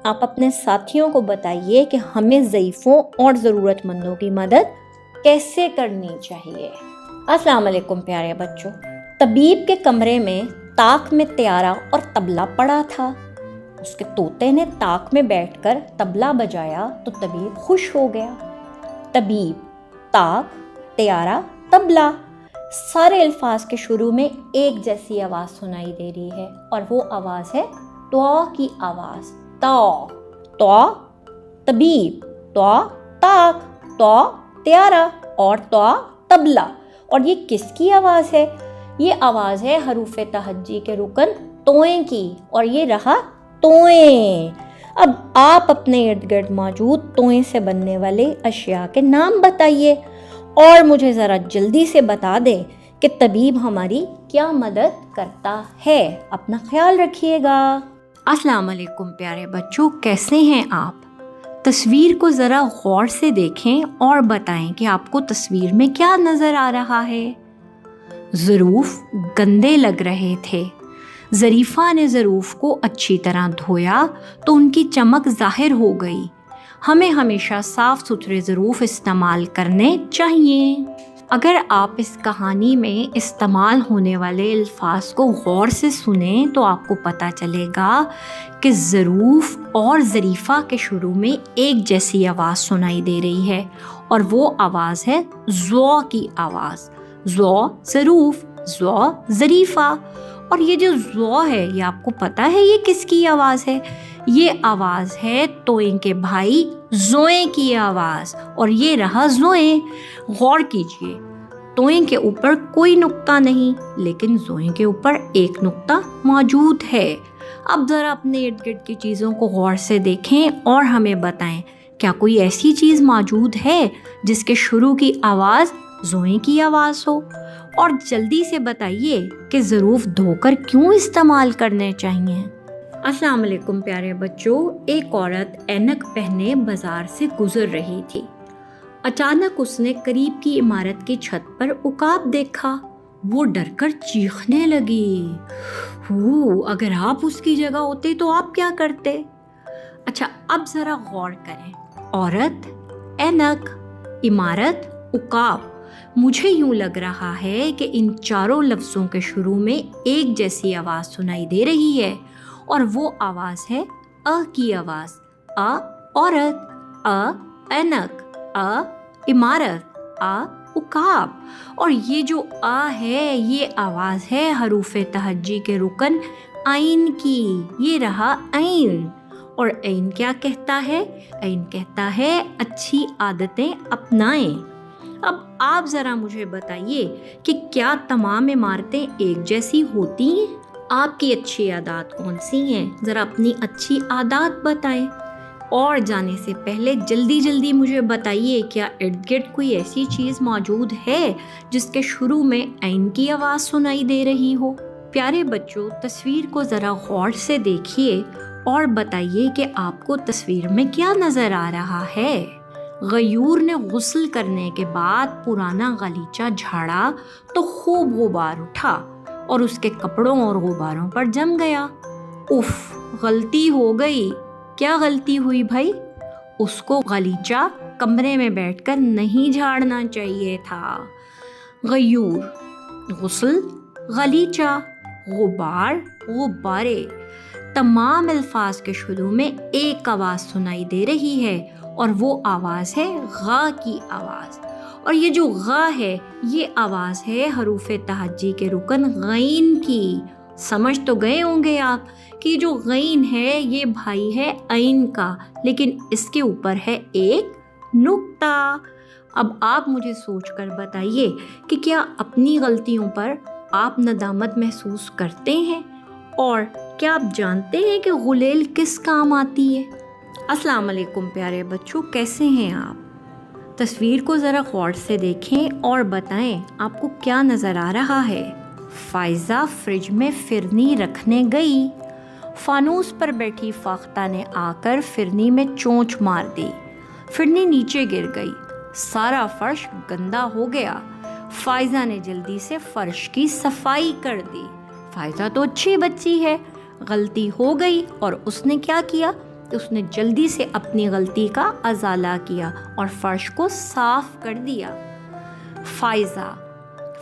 आप अपने साथियों को बताइए कि हमें ज़ईफ़ों और ज़रूरतमंदों की मदद कैसे करनी चाहिए। अस्सलाम वालेकुम प्यारे बच्चों। तबीब के कमरे में ताक में त्यारा और तबला पड़ा था। उसके तोते ने ताक में बैठकर तबला बजाया तो तबीब खुश हो गया। तबीब, ताक, त्यारा, तबला, सारे अल्फाज के शुरू में एक जैसी आवाज़ सुनाई दे रही है, और वो आवाज़ है त्वा की आवाज़। त्वा तबीब, त्वा ताक, त्वा त्यारा और त्वा तबला। और ये किसकी आवाज़ है? ये आवाज़ है हरूफे तहज्जी के रुकन तोएं की, और ये रहा तोएं। अब आप अपने इर्द गिर्द मौजूद तोएं से बनने वाले अशिया के नाम बताइए, और मुझे ज़रा जल्दी से बता दें कि तबीब हमारी क्या मदद करता है। अपना ख्याल रखिएगा। अस्सलाम वालेकुम प्यारे बच्चों, कैसे हैं आप? तस्वीर को ज़रा गौर से देखें और बताएं कि आपको तस्वीर में क्या नज़र आ रहा है। ज़रूफ़ गंदे लग रहे थे। ज़रीफ़ा ने ज़रूफ़ को अच्छी तरह धोया तो उनकी चमक ज़ाहिर हो गई। हमें हमेशा साफ़ सुथरे ज़रूफ़ इस्तेमाल करने चाहिए। अगर आप इस कहानी में इस्तेमाल होने वाले अल्फाज को गौर से सुनें तो आपको पता चलेगा कि ज़रूफ़ और ज़रीफ़ा के शुरू में एक जैसी आवाज़ सुनाई दे रही है, और वो आवाज़ है ज़्वा की आवाज़। ज़्वा ज़रूफ़, ज़्वा ज़रीफ़ा। और ये जो ज़्वा है, ये आपको पता है ये किसकी आवाज़ है? ये आवाज़ है तोएं के भाई ज़ोएं की आवाज़, और ये रहा ज़ोएं। गौर कीजिए, तोएं के ऊपर कोई नुक्ता नहीं, लेकिन ज़ोएं के ऊपर एक नुक्ता मौजूद है। अब ज़रा अपने इर्द गिर्द की चीज़ों को गौर से देखें और हमें बताएं, क्या कोई ऐसी चीज़ मौजूद है जिसके शुरू की आवाज़ ज़ोएं की आवाज़ हो? और जल्दी से बताइए कि ज़रूफ़ धोकर क्यों इस्तेमाल करने चाहिए। अस्सलाम वालेकुम प्यारे बच्चों। एक औरत ऐनक पहने बाजार से गुजर रही थी। अचानक उसने करीब की इमारत की छत पर उकाब देखा। वो डरकर चीखने लगी। अगर आप उसकी जगह होते तो आप क्या करते? अच्छा, अब ज़रा गौर करें। औरत, ऐनक, इमारत, उकाब। मुझे यूं लग रहा है कि इन चारों लफ्ज़ों के शुरू में एक जैसी आवाज़ सुनाई दे रही है, और वो आवाज़ है अ की आवाज़। अ औरत, अ ऐनक, अ इमारत, अ उकाब। और ये जो आ है ये आवाज़ है हरूफ तहज्जी के रुकन आइन की, ये रहा आइन। और आइन क्या कहता है? आइन कहता है अच्छी आदतें अपनाएं। अब आप ज़रा मुझे बताइए कि क्या तमाम इमारतें एक जैसी होती हैं? आपकी अच्छी आदत कौन सी हैं? ज़रा अपनी अच्छी आदत बताएं। और जाने से पहले जल्दी जल्दी मुझे बताइए, क्या इर्द गिर्द कोई ऐसी चीज़ मौजूद है जिसके शुरू में ऐन की आवाज़ सुनाई दे रही हो? प्यारे बच्चों, तस्वीर को ज़रा गौर से देखिए और बताइए कि आपको तस्वीर में क्या नज़र आ रहा है। गयूर ने गुस्ल करने के बाद पुराना गलीचा झाड़ा तो खूब गुबार उठा और उसके कपड़ों और गुबारों पर जम गया। उफ, गलती हो गई। क्या गलती हुई भाई? उसको गलीचा कमरे में बैठकर नहीं झाड़ना चाहिए था। गयूर, गुस्ल, गलीचा, गुबार, गुब्बारे, तमाम अल्फाज के शुरू में एक आवाज़ सुनाई दे रही है और वो आवाज़ है गा की आवाज़। और ये जो गा है ये आवाज़ है हरूफ तहज्जी के रुकन गैन की। समझ तो गए होंगे आप कि जो गैन है ये भाई है ऐन का, लेकिन इसके ऊपर है एक नुक्ता। अब आप मुझे सोचकर बताइए कि क्या अपनी गलतियों पर आप नदामत महसूस करते हैं? और क्या आप जानते हैं कि गुलेल किस काम आती है? अस्सलाम वालेकुम प्यारे बच्चों, कैसे हैं आप? तस्वीर को ज़रा गौर से देखें और बताएं आपको क्या नज़र आ रहा है। फ़ाइज़ा फ्रिज में फिरनी रखने गई। फानूस पर बैठी फाख्ता ने आकर फिरनी में चोंच मार दी। फिरनी नीचे गिर गई, सारा फर्श गंदा हो गया। फ़ाइज़ा ने जल्दी से फर्श की सफाई कर दी। फ़ाइज़ा तो अच्छी बच्ची है, गलती हो गई और उसने क्या किया? उसने जल्दी से अपनी गलती का अजाला किया और फर्श को साफ कर दिया। फ़ाइज़ा,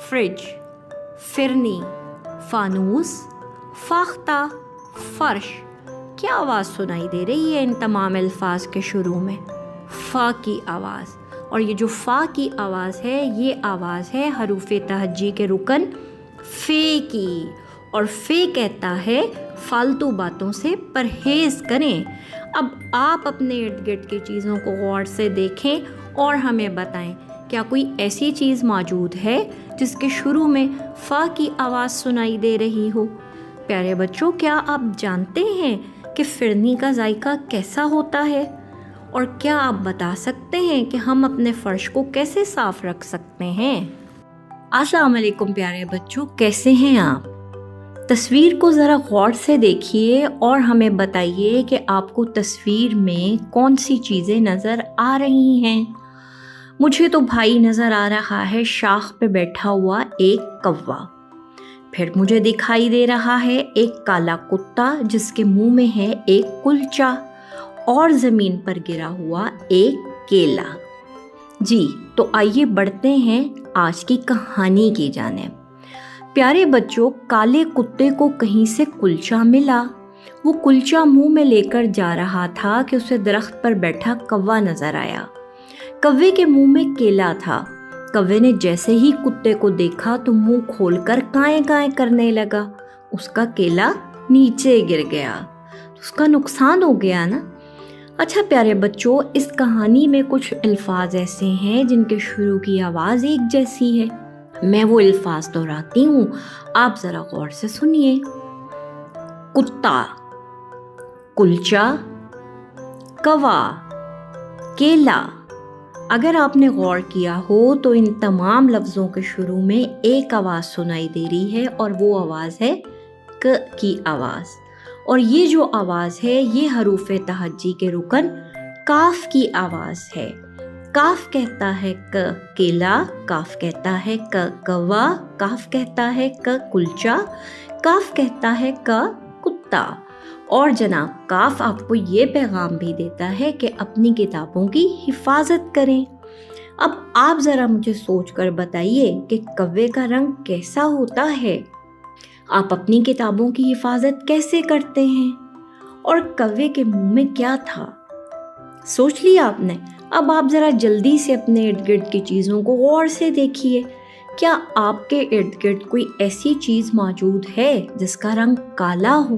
फ्रिज, फिरनी, फानूस, फाख्ता, फर्श, क्या आवाज़ सुनाई दे रही है इन तमाम अल्फाज के शुरू में? फ़ा की आवाज़। और ये जो फ़ा की आवाज़ है ये आवाज़ है हरूफ तहज्जी के रुकन फ़े की। और फ़े कहता है फालतू बातों से परहेज़ करें। अब आप अपने इर्द गिर्द की चीज़ों को गौर से देखें और हमें बताएं, क्या कोई ऐसी चीज़ मौजूद है जिसके शुरू में फ़ा की आवाज़ सुनाई दे रही हो? प्यारे बच्चों, क्या आप जानते हैं कि फिरनी का जायका कैसा होता है? और क्या आप बता सकते हैं कि हम अपने फ़र्श को कैसे साफ़ रख सकते हैं? अस्सलाम वालेकुम प्यारे बच्चों, कैसे हैं आप? तस्वीर को ज़रा गौर से देखिए और हमें बताइए कि आपको तस्वीर में कौन सी चीज़ें नज़र आ रही हैं। मुझे तो भाई नज़र आ रहा है शाख पे बैठा हुआ एक कौवा। फिर मुझे दिखाई दे रहा है एक काला कुत्ता जिसके मुंह में है एक कुलचा और ज़मीन पर गिरा हुआ एक केला। जी, तो आइए बढ़ते हैं आज की कहानी की जानिब। प्यारे बच्चों, काले कुत्ते को कहीं से कुलचा मिला। वो कुलचा मुंह में लेकर जा रहा था कि उसे दरख्त पर बैठा कौवा नजर आया। कौवे के मुंह में केला था। कौवे ने जैसे ही कुत्ते को देखा तो मुंह खोलकर काएं काएं करने लगा। उसका केला नीचे गिर गया। उसका नुकसान हो गया ना। अच्छा प्यारे बच्चों, इस कहानी में कुछ अल्फाज ऐसे हैं जिनके शुरू की आवाज़ एक जैसी है। मैं वो अल्फाज दोहराती हूँ, आप ज़रा गौर से सुनिए। कुत्ता, कुलचा, कौवा, केला। अगर आपने गौर किया हो तो इन तमाम लफ्ज़ों के शुरू में एक आवाज़ सुनाई दे रही है और वो आवाज़ है क की आवाज़। और ये जो आवाज़ है ये हरूफ तहज्जी के रुकन काफ की आवाज़ है। काफ कहता है क केला, काफ कहता है क कौवा, काफ कहता है क कुलचा, काफ कहता है क कुत्ता। और जनाब काफ आपको ये पैगाम भी देता है कि अपनी किताबों की हिफाजत करें। अब आप ज़रा मुझे सोचकर बताइए कि कौवे का रंग कैसा होता है? आप अपनी किताबों की हिफाजत कैसे करते हैं? और कौवे के मुंह में क्या था? सोच लिया आपने? अब आप ज़रा जल्दी से अपने इर्द गिर्द की चीज़ों को गौर से देखिए। क्या आपके इर्द गिर्द कोई ऐसी चीज़ मौजूद है जिसका रंग काला हो?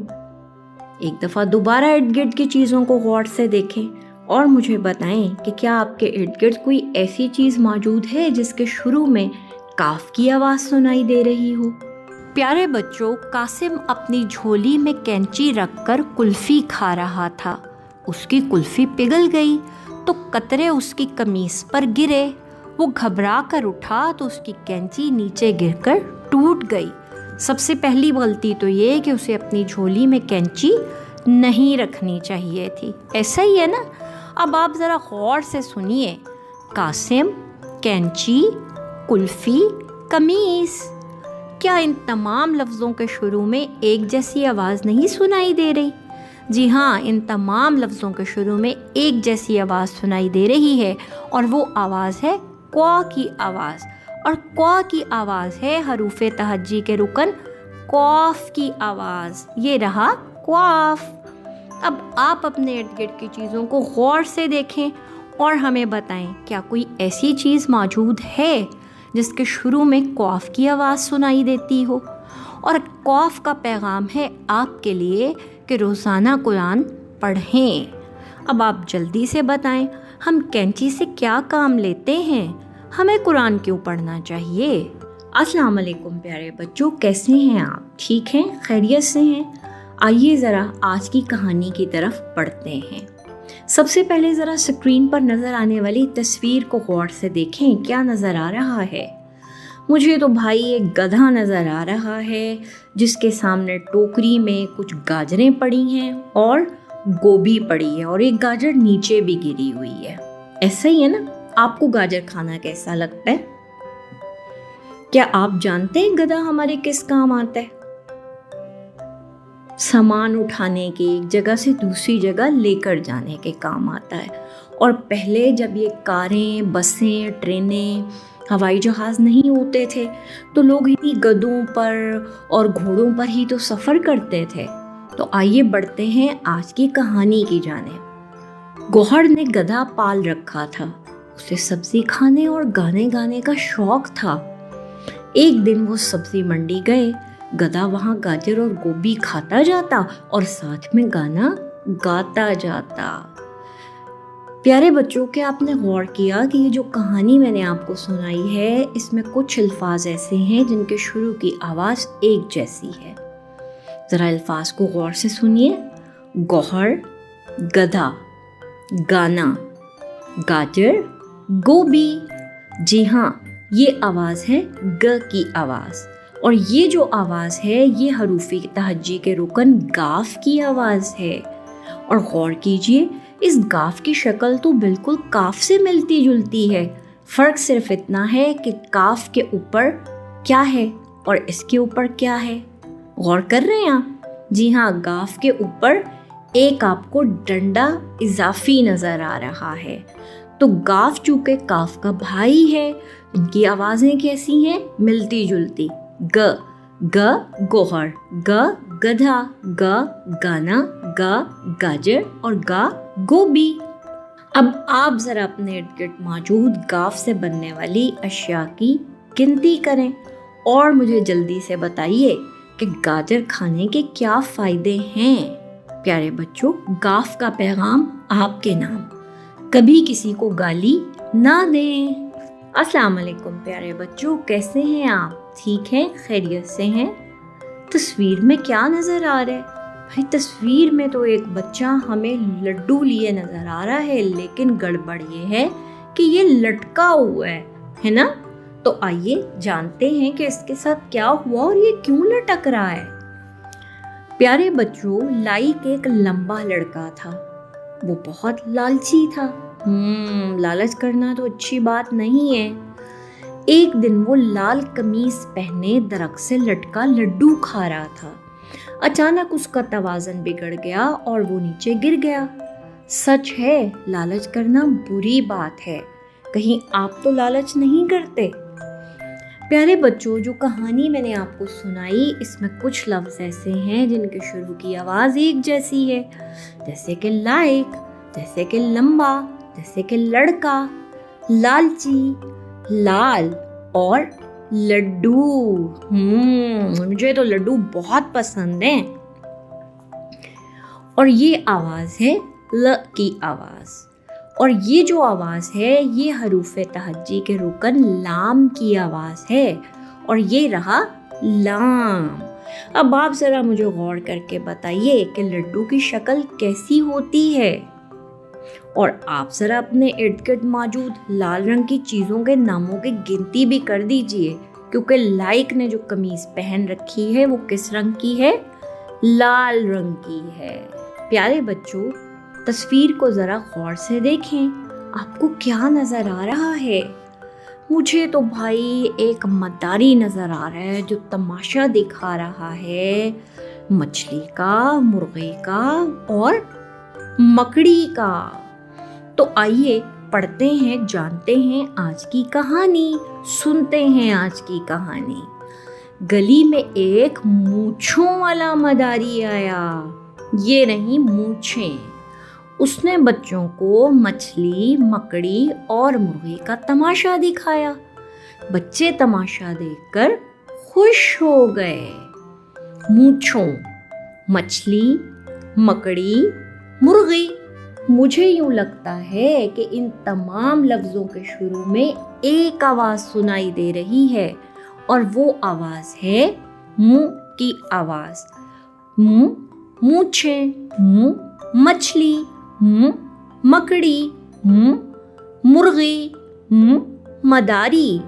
एक दफ़ा दोबारा इर्द गिर्द की चीज़ों को गौर से देखें और मुझे बताएं कि क्या आपके इर्द गिर्द कोई ऐसी चीज़ मौजूद है जिसके शुरू में काफ की आवाज़ सुनाई दे रही हो। प्यारे बच्चों, कासिम अपनी झोली में कैंची रखकर कुल्फ़ी खा रहा था। उसकी कुल्फ़ी पिघल गई तो कतरे उसकी कमीज़ पर गिरे। वो घबरा कर उठा तो उसकी कैंची नीचे गिरकर टूट गई। सबसे पहली गलती तो ये कि उसे अपनी झोली में कैंची नहीं रखनी चाहिए थी। ऐसा ही है ना? अब आप ज़रा गौर से सुनिए। कासिम, कैंची, कुल्फ़ी, कमीज़, क्या इन तमाम लफ्ज़ों के शुरू में एक जैसी आवाज़ नहीं सुनाई दे रही? जी हाँ, इन तमाम लफ्ज़ों के शुरू में एक जैसी आवाज़ सुनाई दे रही है और वो आवाज़ है क्वा की आवाज़। और क्वा की आवाज़ है हरूफ़े तहज्जी के रुकन कॉफ की आवाज़। ये रहा क्वाफ। अब आप अपने इर्द गिर्द की चीज़ों को गौर से देखें और हमें बताएं, क्या कोई ऐसी चीज़ मौजूद है जिसके शुरू में कॉफ की आवाज़ सुनाई देती हो? और कॉफ का पैगाम है आपके लिए कि रोज़ाना कुरान पढ़ें। अब आप जल्दी से बताएं, हम कैंची से क्या काम लेते हैं? हमें कुरान क्यों पढ़ना चाहिए? अस्सलाम वालेकुम प्यारे बच्चों, कैसे हैं आप? ठीक हैं, खैरियत से हैं? आइए ज़रा आज की कहानी की तरफ पढ़ते हैं। सबसे पहले ज़रा स्क्रीन पर नज़र आने वाली तस्वीर को गौर से देखें। क्या नज़र आ रहा है? मुझे तो भाई एक गधा नज़र आ रहा है जिसके सामने टोकरी में कुछ गाजरें पड़ी हैं और गोभी पड़ी है और एक गाजर नीचे भी गिरी हुई है। ऐसा ही है ना? आपको गाजर खाना कैसा लगता है? क्या आप जानते हैं गधा हमारे किस काम आता है? सामान उठाने के, एक जगह से दूसरी जगह लेकर जाने के काम आता है। और पहले जब ये कारें, बसें, ट्रेनें, हवाई जहाज़ नहीं होते थे तो लोग इन्हीं गधों पर और घोड़ों पर ही तो सफ़र करते थे। तो आइए बढ़ते हैं आज की कहानी की जानिब। गौहर ने गधा पाल रखा था। उसे सब्ज़ी खाने और गाने गाने का शौक़ था। एक दिन वो सब्ज़ी मंडी गए। गधा वहाँ गाजर और गोभी खाता जाता और साथ में गाना गाता जाता। प्यारे बच्चों, क्या आपने गौर किया कि ये जो कहानी मैंने आपको सुनाई है इसमें कुछ अल्फाज ऐसे हैं जिनके शुरू की आवाज़ एक जैसी है? ज़रा अल्फाज को गौर से सुनिए। गौहर, गधा, गाना, गाजर, गोभी। जी हाँ, ये आवाज़ है ग की आवाज़। और ये जो आवाज़ है ये हरूफ़ी तहज्जी के रुकन गाफ की आवाज़ है। और गौर कीजिए, इस गाफ की शक्ल तो बिल्कुल काफ से मिलती जुलती है। फ़र्क सिर्फ इतना है कि काफ के ऊपर क्या है और इसके ऊपर क्या है। गौर कर रहे हैं आप? जी हाँ, गाफ के ऊपर एक आपको डंडा इजाफी नज़र आ रहा है। तो गाफ चूँकि काफ का भाई है, इनकी आवाज़ें कैसी हैं? मिलती जुलती। ग गोहर, ग गधा, ग गाना, ग गाजर और गा गोभी। अब आप ज़रा अपने इर्द गिर्द मौजूद गाफ से बनने वाली अशिया की गिनती करें और मुझे जल्दी से बताइए कि गाजर खाने के क्या फ़ायदे हैं। प्यारे बच्चों, गाफ का पैगाम आपके नाम। कभी किसी को गाली ना दें। अस्सलाम वालेकुम प्यारे बच्चों, कैसे हैं आप? ठीक हैं, खैरियत से हैं? तस्वीर में क्या नज़र आ रहा है? भाई तस्वीर में तो एक बच्चा हमें लड्डू लिए नज़र आ रहा है, लेकिन गड़बड़ ये है कि ये लटका हुआ है ना? तो आइए जानते हैं कि इसके साथ क्या हुआ और ये क्यों लटक रहा है। प्यारे बच्चों, लाइक एक लंबा लड़का था। वो बहुत लालची था। लालच करना तो अच्छी बात नहीं है। एक दिन वो लाल कमीज पहने दरख्त से लटका लड्डू खा रहा था। अचानक उसका तवाज़न बिगड़ गया और वो नीचे गिर गया। सच है, लालच करना बुरी बात है। कहीं आप तो लालच नहीं करते? प्यारे बच्चों, जो कहानी मैंने आपको सुनाई इसमें कुछ लफ्ज़ ऐसे हैं जिनके शुरू की आवाज़ एक जैसी है, जैसे कि लाइक, जैसे कि लंबा, जैसे कि लड़का, लालची, लाल और लड्डू। मुझे तो लड्डू बहुत पसंद हैं। और ये आवाज़ है ल की आवाज़, और ये जो आवाज़ है ये हरूफ तहज्जी के रुकन लाम की आवाज़ है, और ये रहा लाम। अब आप ज़रा मुझे गौर करके बताइए कि लड्डू की शक्ल कैसी होती है, और आप ज़रा अपने इर्द गिर्द मौजूद लाल रंग की चीज़ों के नामों की गिनती भी कर दीजिए, क्योंकि लाइक ने जो कमीज़ पहन रखी है वो किस रंग की है? लाल रंग की है। प्यारे बच्चों, तस्वीर को ज़रा गौर से देखें, आपको क्या नज़र आ रहा है? मुझे तो भाई एक मदारी नज़र आ रहा है जो तमाशा दिखा रहा है मछली का, मुर्गे का और मकड़ी का। तो आइए पढ़ते हैं, जानते हैं आज की कहानी, सुनते हैं आज की कहानी। गली में एक मूंछों वाला मदारी आया। ये नहीं मूंछें। उसने बच्चों को मछली, मकड़ी और मुर्गे का तमाशा दिखाया। बच्चे तमाशा देखकर खुश हो गए। मूंछों, मछली, मकड़ी, मुर्गी। मुझे यूं लगता है कि इन तमाम लफ्ज़ों के शुरू में एक आवाज़ सुनाई दे रही है, और वो आवाज़ है मुंह की आवाज़। मुंह, मूंछें, मुंह, मछली, मुंह, मकड़ी, मुंह, मुर्गी, मुंह, मदारी।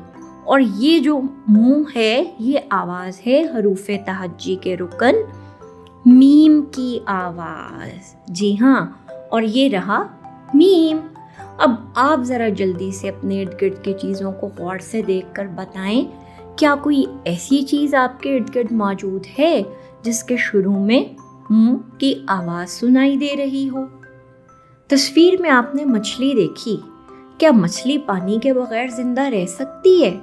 और ये जो मुंह है ये आवाज़ है हरूफ तहज्जी के रुकन मीम की आवाज़। जी हाँ, और ये रहा मीम। अब आप ज़रा जल्दी से अपने इर्द गिर्द की चीज़ों को गौर से देखकर बताएं, क्या कोई ऐसी चीज़ आपके इर्द गिर्द मौजूद है जिसके शुरू में मुंह की आवाज़ सुनाई दे रही हो? तस्वीर में आपने मछली देखी। क्या मछली पानी के बगैर जिंदा रह सकती है?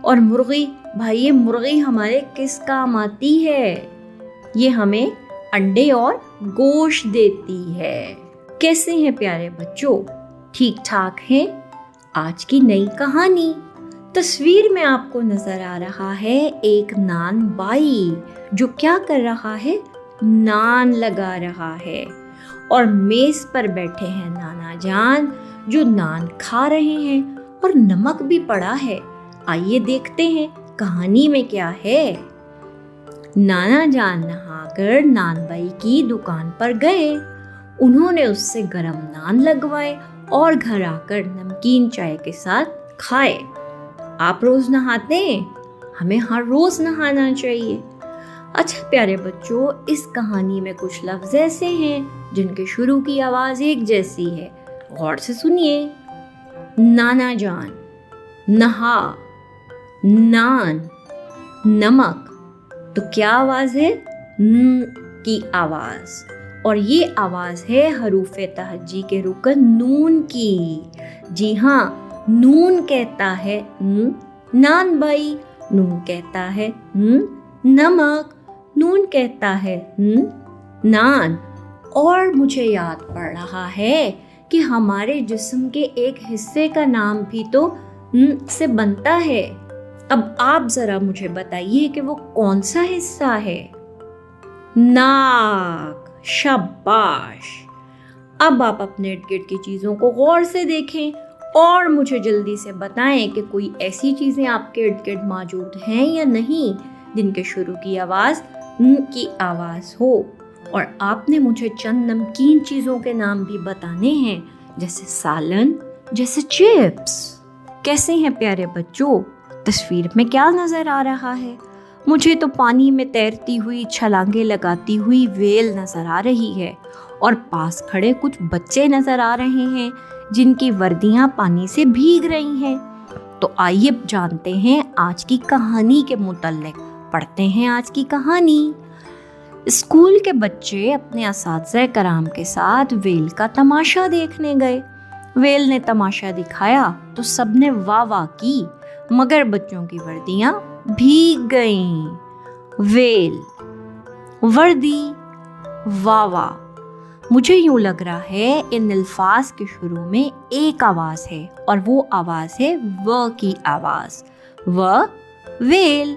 और मुर्गी, भाई ये मुर्गी हमारे किस काम आती है? ये हमें अंडे और गोश्त देती है। कैसे हैं प्यारे बच्चों? ठीक ठाक हैं? आज की नई कहानी। तस्वीर में आपको नजर आ रहा है एक नान बाई जो क्या कर रहा है? नान लगा रहा है। और मेज पर बैठे हैं नाना जान जो नान खा रहे हैं, और नमक भी पड़ा है। आइए देखते हैं कहानी में क्या है। नाना जान नहाकर नान बाई की दुकान पर गए। उन्होंने उससे गरम नान लगवाए और घर आकर नमकीन चाय के साथ खाए। आप रोज नहाते हैं? हमें हर रोज नहाना चाहिए। अच्छा प्यारे बच्चों, इस कहानी में कुछ लफ्ज ऐसे हैं जिनके शुरू की आवाज एक जैसी है। गौर से सुनिए। नाना जान, नहा, नान, नमक। तो क्या आवाज है? न की आवाज। और ये आवाज है हरूफ तहज्जी के रुकन नून की। जी हाँ, नून कहता है नान बाई, नून कहता है नमक, नून कहता है नान। और मुझे याद पड़ रहा है कि हमारे जिस्म के एक हिस्से का नाम भी तो से बनता है। अब आप जरा मुझे बताइए कि वो कौन सा हिस्सा है? नाक। शाबाश। अब आप अपने इर्द गिर्द की चीज़ों को गौर से देखें और मुझे जल्दी से बताएं कि कोई ऐसी चीज़ें आपके इर्द गिर्द मौजूद हैं या नहीं जिनके शुरू की आवाज़ की आवाज़ हो। और आपने मुझे चंद नमकीन चीज़ों के नाम भी बताने हैं, जैसे सालन, जैसे चिप्स। कैसे हैं प्यारे बच्चों? तस्वीर में क्या नज़र आ रहा है? मुझे तो पानी में तैरती हुई, छलांगे लगाती हुई व्हेल नज़र आ रही है, और पास खड़े कुछ बच्चे नज़र आ रहे हैं जिनकी वर्दियाँ पानी से भीग रही हैं। तो आइए जानते हैं आज की कहानी के मुतल्लिक। पढ़ते हैं आज की कहानी। स्कूल के बच्चे अपने असातिज़ा कराम के साथ व्हेल का तमाशा देखने गए। व्हेल ने तमाशा दिखाया तो सबने वाह वाह की, मगर बच्चों की वर्दियां भीग गईं। व्हेल, वर्दी, वाह वाह। मुझे यूं लग रहा है इन अल्फाज के शुरू में एक आवाज़ है और वो आवाज़ है व की आवाज़। व वेल,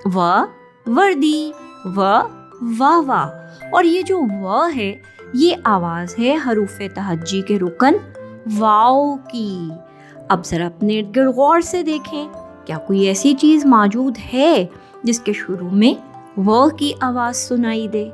व वर्दी, व वावा। और ये जो व है ये आवाज़ है हरूफ तहज्जी के रुकन वाओ की। अब ज़रा अपने इर्द गिर्द गौर से देखें, क्या कोई ऐसी चीज़ मौजूद है जिसके शुरू में व की आवाज़ सुनाई दे?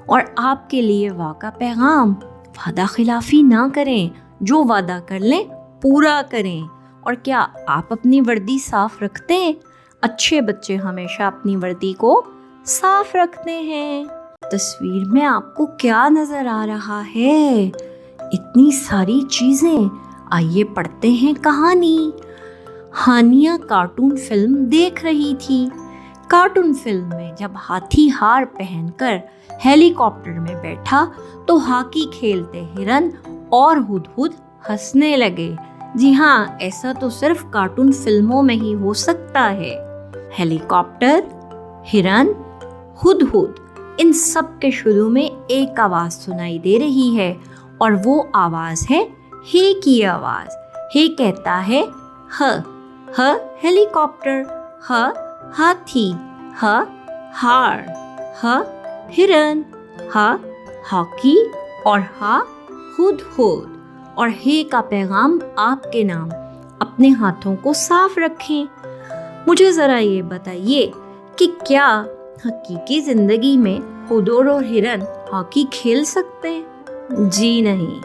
और आपके लिए वा का पैगाम, वादा खिलाफी ना करें, जो वादा कर लें पूरा करें। और क्या आप अपनी वर्दी साफ रखते हैं? अच्छे बच्चे हमेशा अपनी वर्दी को साफ रखते हैं। तस्वीर में आपको क्या नज़र आ रहा है? इतनी सारी चीज़ें। आइए पढ़ते हैं कहानी। हानिया कार्टून फिल्म देख रही थी। कार्टून फिल्म में जब हाथी हार पहनकर हेलीकॉप्टर में बैठा तो हॉकी खेलते हिरन और हुदहुद हंसने लगे। जी हाँ, ऐसा तो सिर्फ कार्टून फिल्मों में ही हो सकता है। हेलीकॉप्टर, हिरन, हुदहुद, इन सब के शुरू में एक आवाज़ सुनाई दे रही है और वो आवाज़ है हे की आवाज़। हे कहता है ह हेलीकॉप्टर, ह हाथी, ह हार, ह हिरन, ह हॉकी और ह हुदहुद। और हे का पैगाम आपके नाम। अपने हाथों को साफ रखें। मुझे ज़रा ये बताइए कि क्या हकीकी ज़िंदगी में हुदहुद और हिरन हॉकी खेल सकते हैं? जी नहीं।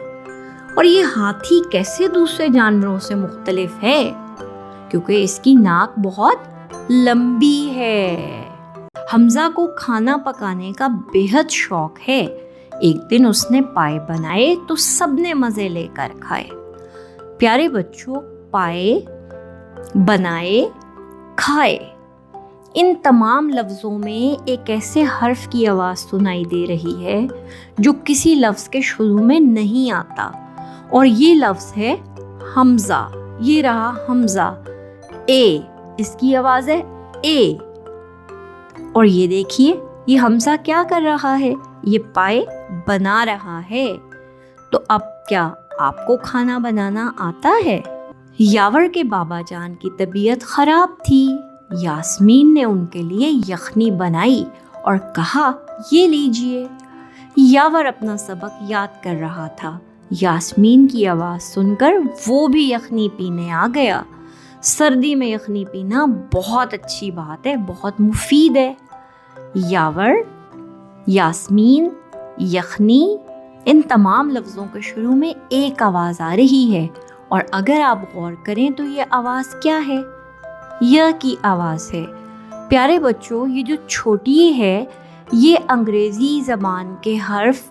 और ये हाथी कैसे दूसरे जानवरों से मुख्तलिफ है? क्योंकि इसकी नाक बहुत लंबी है। हमजा को खाना पकाने का बेहद शौक है। एक दिन उसने पाए बनाए तो सबने मज़े लेकर खाए। प्यारे बच्चों, पाए, बनाए, खाए, इन तमाम लफ्ज़ों में एक ऐसे हर्फ की आवाज़ सुनाई दे रही है जो किसी लफ्ज़ के शुरू में नहीं आता, और ये लफ्ज़ है हमज़ा। ये रहा हमज़ा, ए, इसकी आवाज़ है ए। और ये देखिए, ये हमज़ा क्या कर रहा है? ये पाए बना रहा है। तो अब क्या आपको खाना बनाना आता है? यावर के बाबा जान की तबीयत ख़राब थी। यास्मीन ने उनके लिए यखनी बनाई और कहा, ये लीजिए। यावर अपना सबक याद कर रहा था। यास्मीन की आवाज़ सुनकर वो भी यखनी पीने आ गया। सर्दी में यखनी पीना बहुत अच्छी बात है, बहुत मुफीद है। यावर, यास्मीन, यखनी, इन तमाम लफ्ज़ों के शुरू में एक आवाज़ आ रही है, और अगर आप गौर करें तो ये आवाज़ क्या है? य की आवाज़ है। प्यारे बच्चों, ये जो छोटी है ये अंग्रेज़ी ज़बान के हर्फ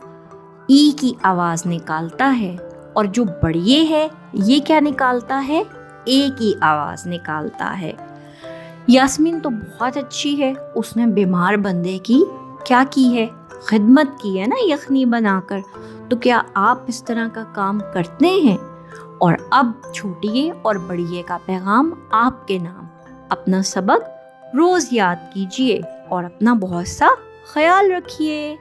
ई की आवाज़ निकालता है, और जो बड़ी है ये क्या निकालता है? ए की आवाज़ निकालता है। यास्मीन तो बहुत अच्छी है, उसने बीमार बंदे की क्या की है? खिदमत की है ना, यखनी बनाकर। तो क्या आप इस तरह का काम करते हैं? और अब छोटिए और बड़िए का पैगाम आपके नाम। अपना सबक रोज़ याद कीजिए और अपना बहुत सा ख्याल रखिए।